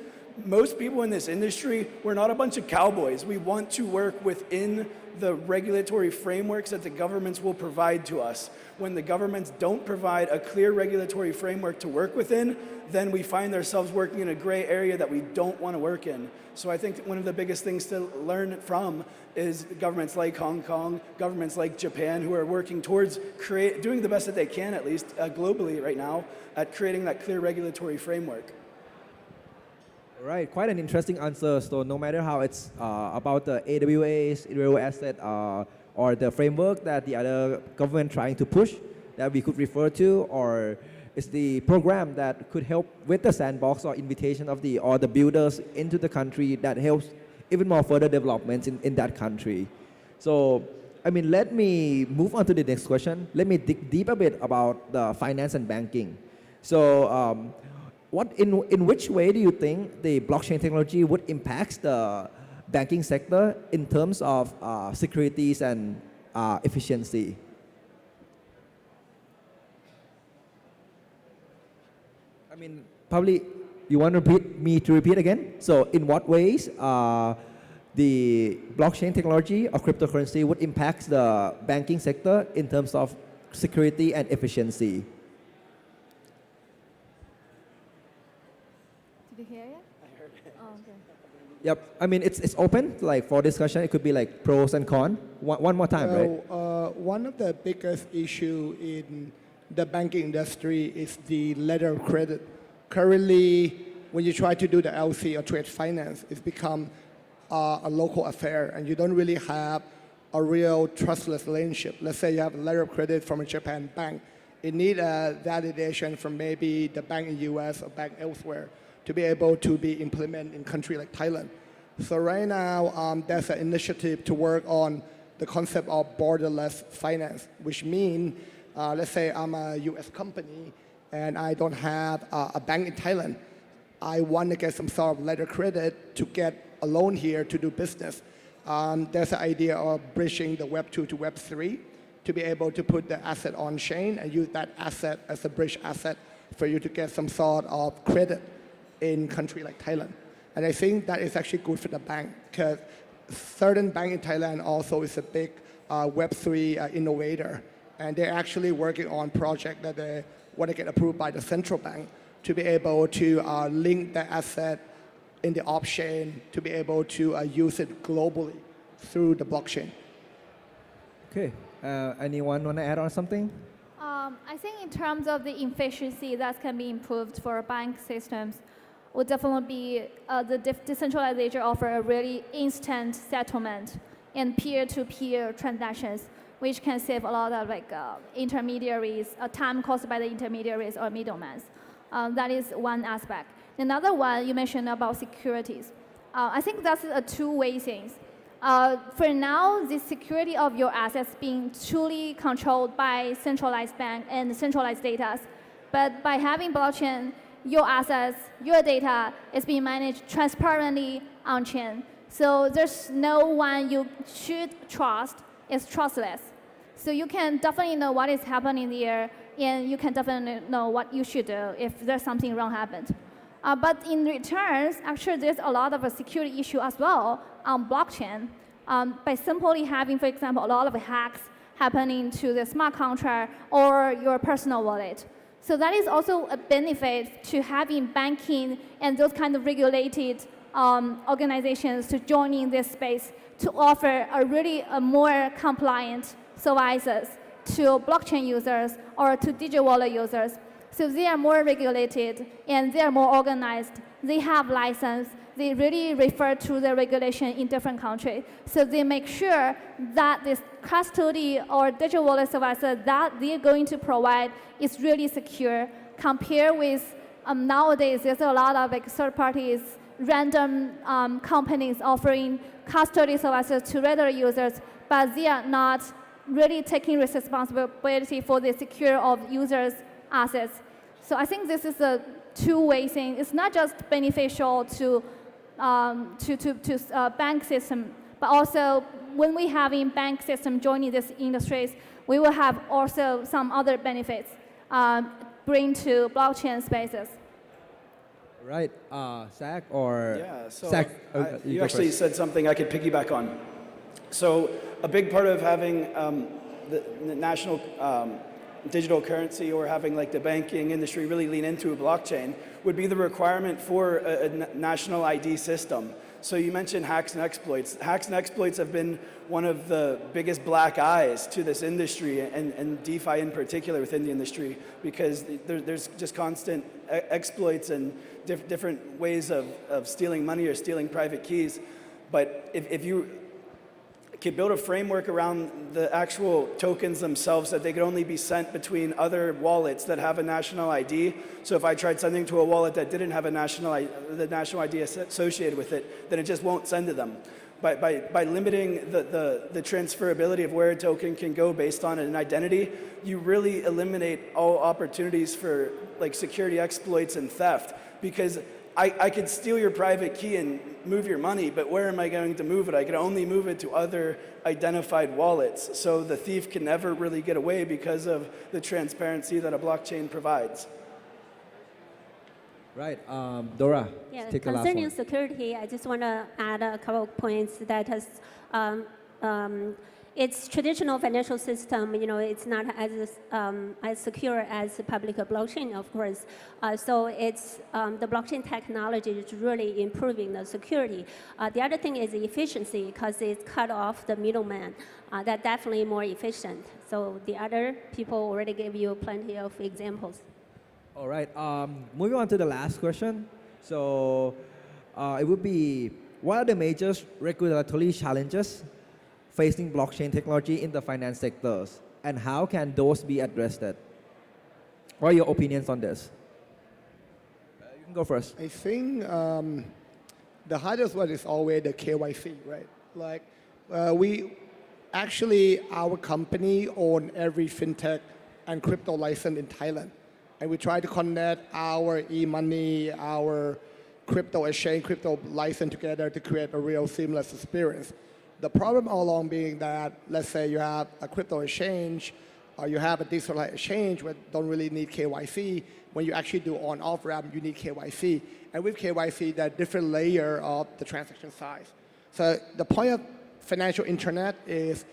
most people in this industry, we're not a bunch of cowboys. We want to work within the regulatory frameworks that the governments will provide to us. When the governments don't provide a clear regulatory framework to work within, then we find ourselves working in a gray area that we don't want to work in. So I think one of the biggest things to learn from is governments like Hong Kong, governments like Japan, who are working towards doing the best that they can, at least globally right now, at creating that clear regulatory framework. Right, quite an interesting answer. So no matter how it's about the AWAs, real asset, or the framework that the other government trying to push that we could refer to, or it's the program that could help with the sandbox or invitation of the builders into the country that helps even more further developments in that country. So, I mean, let me move on to the next question. Let me dig deep a bit about the finance and banking. So, in which way do you think the blockchain technology would impact the banking sector in terms of securities and efficiency? I mean, probably you want me to repeat again? So in what ways the blockchain technology or cryptocurrency would impact the banking sector in terms of security and efficiency? Did you hear it? I heard it. Oh, okay. Yep. I mean, it's open like for discussion. It could be like pros and cons. One more time, right? One of the biggest issue in the banking industry is the letter of credit. Currently, when you try to do the LC or trade finance, it's become a local affair, and you don't really have a real trustless relationship. Let's say you have a letter of credit from a Japan bank. It needs a validation from maybe the bank in US or bank elsewhere to be able to be implemented in a country like Thailand. So right now, there's an initiative to work on the concept of borderless finance, which means let's say I'm a US company and I don't have a bank in Thailand. I want to get some sort of letter of credit to get a loan here to do business. There's an idea of bridging the Web 2 to Web 3 to be able to put the asset on chain and use that asset as a bridge asset for you to get some sort of credit in country like Thailand. And I think that is actually good for the bank because certain bank in Thailand also is a big Web 3 innovator. And they're actually working on project that they want to get approved by the central bank to be able to link the asset in the off-chain to be able to use it globally through the blockchain. Okay, anyone want to add on something? I think in terms of the efficiency that can be improved for bank systems would definitely be the decentralization offer a really instant settlement and peer-to-peer transactions, which can save a lot of intermediaries, time caused by the intermediaries or middlemen. That is one aspect. Another one you mentioned about securities. I think that's a two-way thing. For now, the security of your assets being truly controlled by centralized bank and centralized data, but by having blockchain, your assets, your data is being managed transparently on chain. So there's no one you should trust. It's trustless. So you can definitely know what is happening there, and you can definitely know what you should do if there's something wrong happened. But in return, actually, there's a lot of a security issue as well on blockchain by simply having, for example, a lot of hacks happening to the smart contract or your personal wallet. So that is also a benefit to having banking and those kind of regulated organizations to join in this space to offer a more compliant services to blockchain users or to digital wallet users. So they are more regulated and they are more organized. They have license. They really refer to the regulation in different countries. So they make sure that this custody or digital wallet services that they're going to provide is really secure. Compared with nowadays, there's a lot of third parties, random companies offering custody services to regular users, but they are not really taking responsibility for the secure of users' assets. So I think this is a two-way thing. It's not just beneficial to bank system, but also when we have in bank system joining these industries, we will have also some other benefits bring to blockchain spaces. Right, Zach or yeah, so Zach? You actually said something I could piggyback on. So a big part of having the national digital currency or having the banking industry really lean into a blockchain would be the requirement for a national ID system. So you mentioned hacks and exploits. Hacks and exploits have been one of the biggest black eyes to this industry and DeFi in particular within the industry because there's just constant exploits and different ways of stealing money or stealing private keys. But if you could build a framework around the actual tokens themselves that they could only be sent between other wallets that have a national ID. So if I tried sending to a wallet that didn't have the national ID associated with it, then it just won't send to them. By limiting the transferability of where a token can go based on an identity, you really eliminate all opportunities for security exploits and theft because I could steal your private key and move your money, but where am I going to move it? I can only move it to other identified wallets. So the thief can never really get away because of the transparency that a blockchain provides. Right, Dora, Yeah, take the last concerning one. security, I just want to add a couple of points that has its traditional financial system, it's not as secure as the public blockchain, of course. So it's the blockchain technology is really improving the security. The other thing is the efficiency because it's cut off the middleman. That's definitely more efficient. So the other people already gave you plenty of examples. All right, moving on to the last question. So it would be, what are the major regulatory challenges facing blockchain technology in the finance sectors, and how can those be addressed? What are your opinions on this? You can go first. I think the hardest one is always the KYC, right? Our company own every fintech and crypto license in Thailand. And we try to connect our e-money, our crypto exchange, crypto license together to create a real seamless experience. The problem all along being that, let's say you have a crypto exchange, or you have a decentralized exchange where don't really need KYC. When you actually do on-off ramp, you need KYC. And with KYC, there are different layer of the transaction size. So the point of financial internet is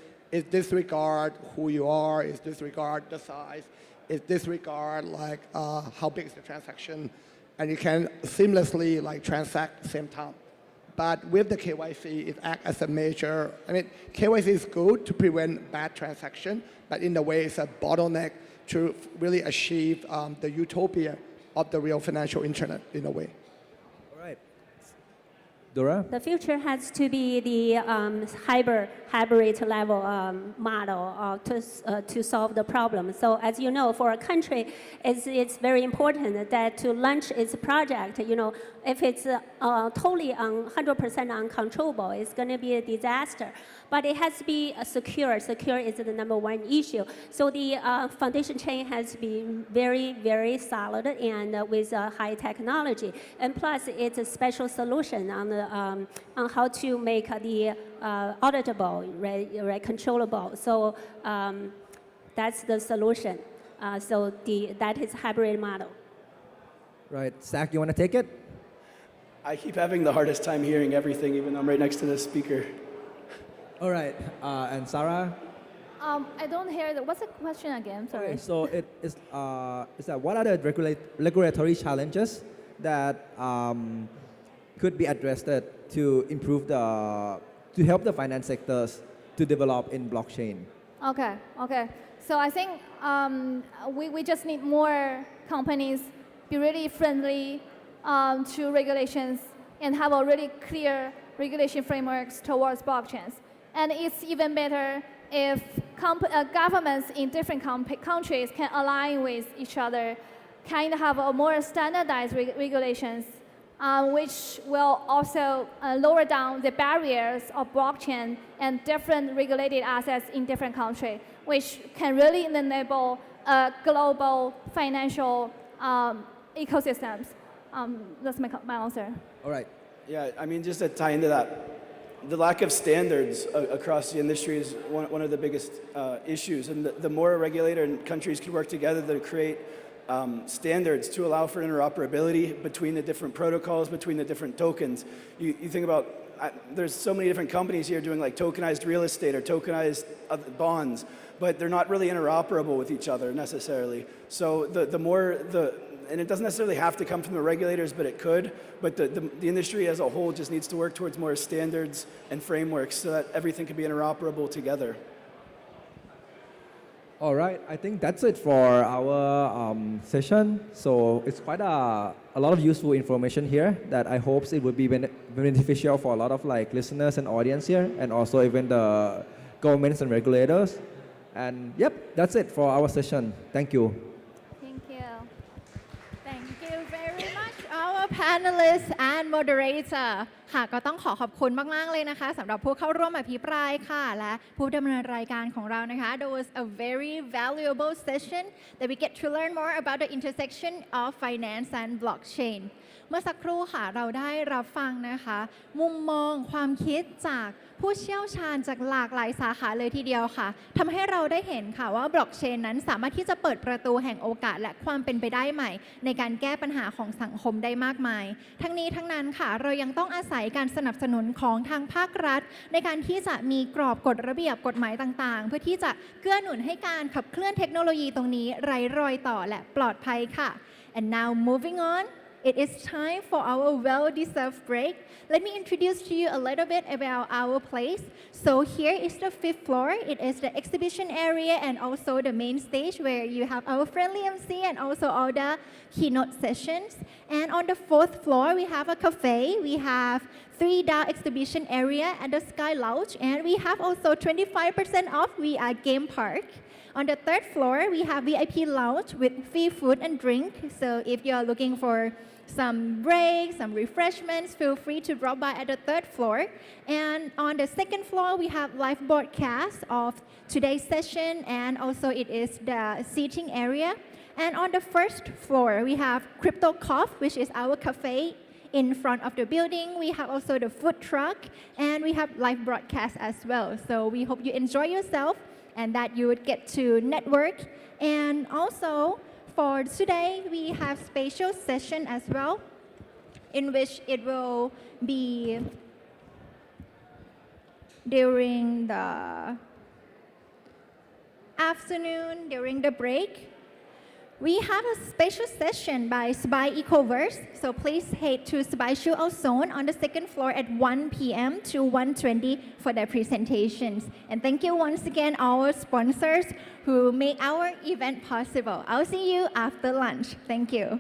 disregard who you are, is disregard the size, is disregard like how big is the transaction, and you can seamlessly like transact at the same time. But with the KYC, it acts as a major, KYC is good to prevent bad transaction, but in a way it's a bottleneck to really achieve the utopia of the real financial internet in a way. All right. Dora? The future has to be the hybrid level model to solve the problem. So as you know, for a country, it's very important that to launch its project, if it's totally 100% uncontrollable, it's going to be a disaster. But it has to be secure. Secure is the number one issue. So the foundation chain has to be very, very solid and with high technology. And plus, it's a special solution on how to make the auditable, right, controllable. So that's the solution. That is hybrid model. Right. Zach, you want to take it? I keep having the hardest time hearing everything, even though I'm right next to the speaker. All right. And Sarah? I don't hear what's the question again? Sorry. Okay, so it is that what are the regulatory challenges that could be addressed to improve to help the finance sectors to develop in blockchain? Okay. So I think we just need more companies be really friendly to regulations and have a really clear regulation frameworks towards blockchains. And it's even better if governments in different countries can align with each other, kind of have a more standardized regulations, which will also lower down the barriers of blockchain and different regulated assets in different countries, which can really enable global financial ecosystems. That's my answer. All right. Yeah, just to tie into that, the lack of standards across the industry is one of the biggest issues. And the more a regulator and countries can work together to create standards to allow for interoperability between the different protocols, between the different tokens. You think about, there's so many different companies here doing like tokenized real estate or tokenized bonds, but they're not really interoperable with each other necessarily. So the more and it doesn't necessarily have to come from the regulators, but it could. But the industry as a whole just needs to work towards more standards and frameworks so that everything can be interoperable together. All right, I think that's it for our session. So it's quite a lot of useful information here that I hope it would be beneficial for a lot of listeners and audience here, and also even the governments and regulators. And yep, that's it for our session. Thank you. Thank you very much our panelists and moderator ค่ะก็ต้องขอบคุณมากๆเลยนะคะสำหรับผู้เข้าร่วมอภิปรายค่ะและผู้ดำเนินรายการของเรานะคะ That was a very valuable session that we get to learn more about the intersection of finance and blockchain เมื่อสักครู่ค่ะเราได้รับฟังนะคะมุมมองความคิดจากผู้เชี่ยวชาญจากหลากหลายสาขาเลยทีเดียวค่ะทำให้เราได้เห็นค่ะว่าบล็อกเชนนั้นสามารถที่จะเปิดประตูแห่งโอกาสและความเป็นไปได้ใหม่ในการแก้ปัญหาของสังคมได้มากมายทั้งนี้ทั้งนั้นค่ะเรายังต้องอาศัยการสนับสนุนของทางภาครัฐในการที่จะมีกรอบกฎระเบียบกฎหมายต่างๆเพื่อที่จะเกื้อหนุนให้การขับเคลื่อนเทคโนโลยีตรงนี้ไร้รอยต่อและปลอดภัยค่ะ and now moving on.It is time for our well-deserved break. Let me introduce to you a little bit about our place. So here is the 5th floor. It is the exhibition area and also the main stage where you have our friendly MC and also all the keynote sessions. And on the 4th floor, we have a cafe. We have 3-DAO exhibition area and the Sky Lounge. And we have also 25% off VR game park. On the third floor, we have VIP lounge with free food and drink. So if you are looking for some breaks, some refreshments, feel free to drop by at the third floor. And on the second floor, we have live broadcast of today's session, and also it is the seating area. And on the first floor, we have Crypto Cough, which is our cafe in front of the building. We have also the food truck, and we have live broadcast as well. So we hope you enjoy yourself and that you would get to network. And also, for today, we have special session as well, in which it will be during the afternoon, during the break. We have a special session by Spy Ecoverse, so please head to Spy Chill Out Zone on the second floor at 1 p.m. to 1:20 for their presentations. And thank you once again our sponsors who make our event possible. I'll see you after lunch. Thank you.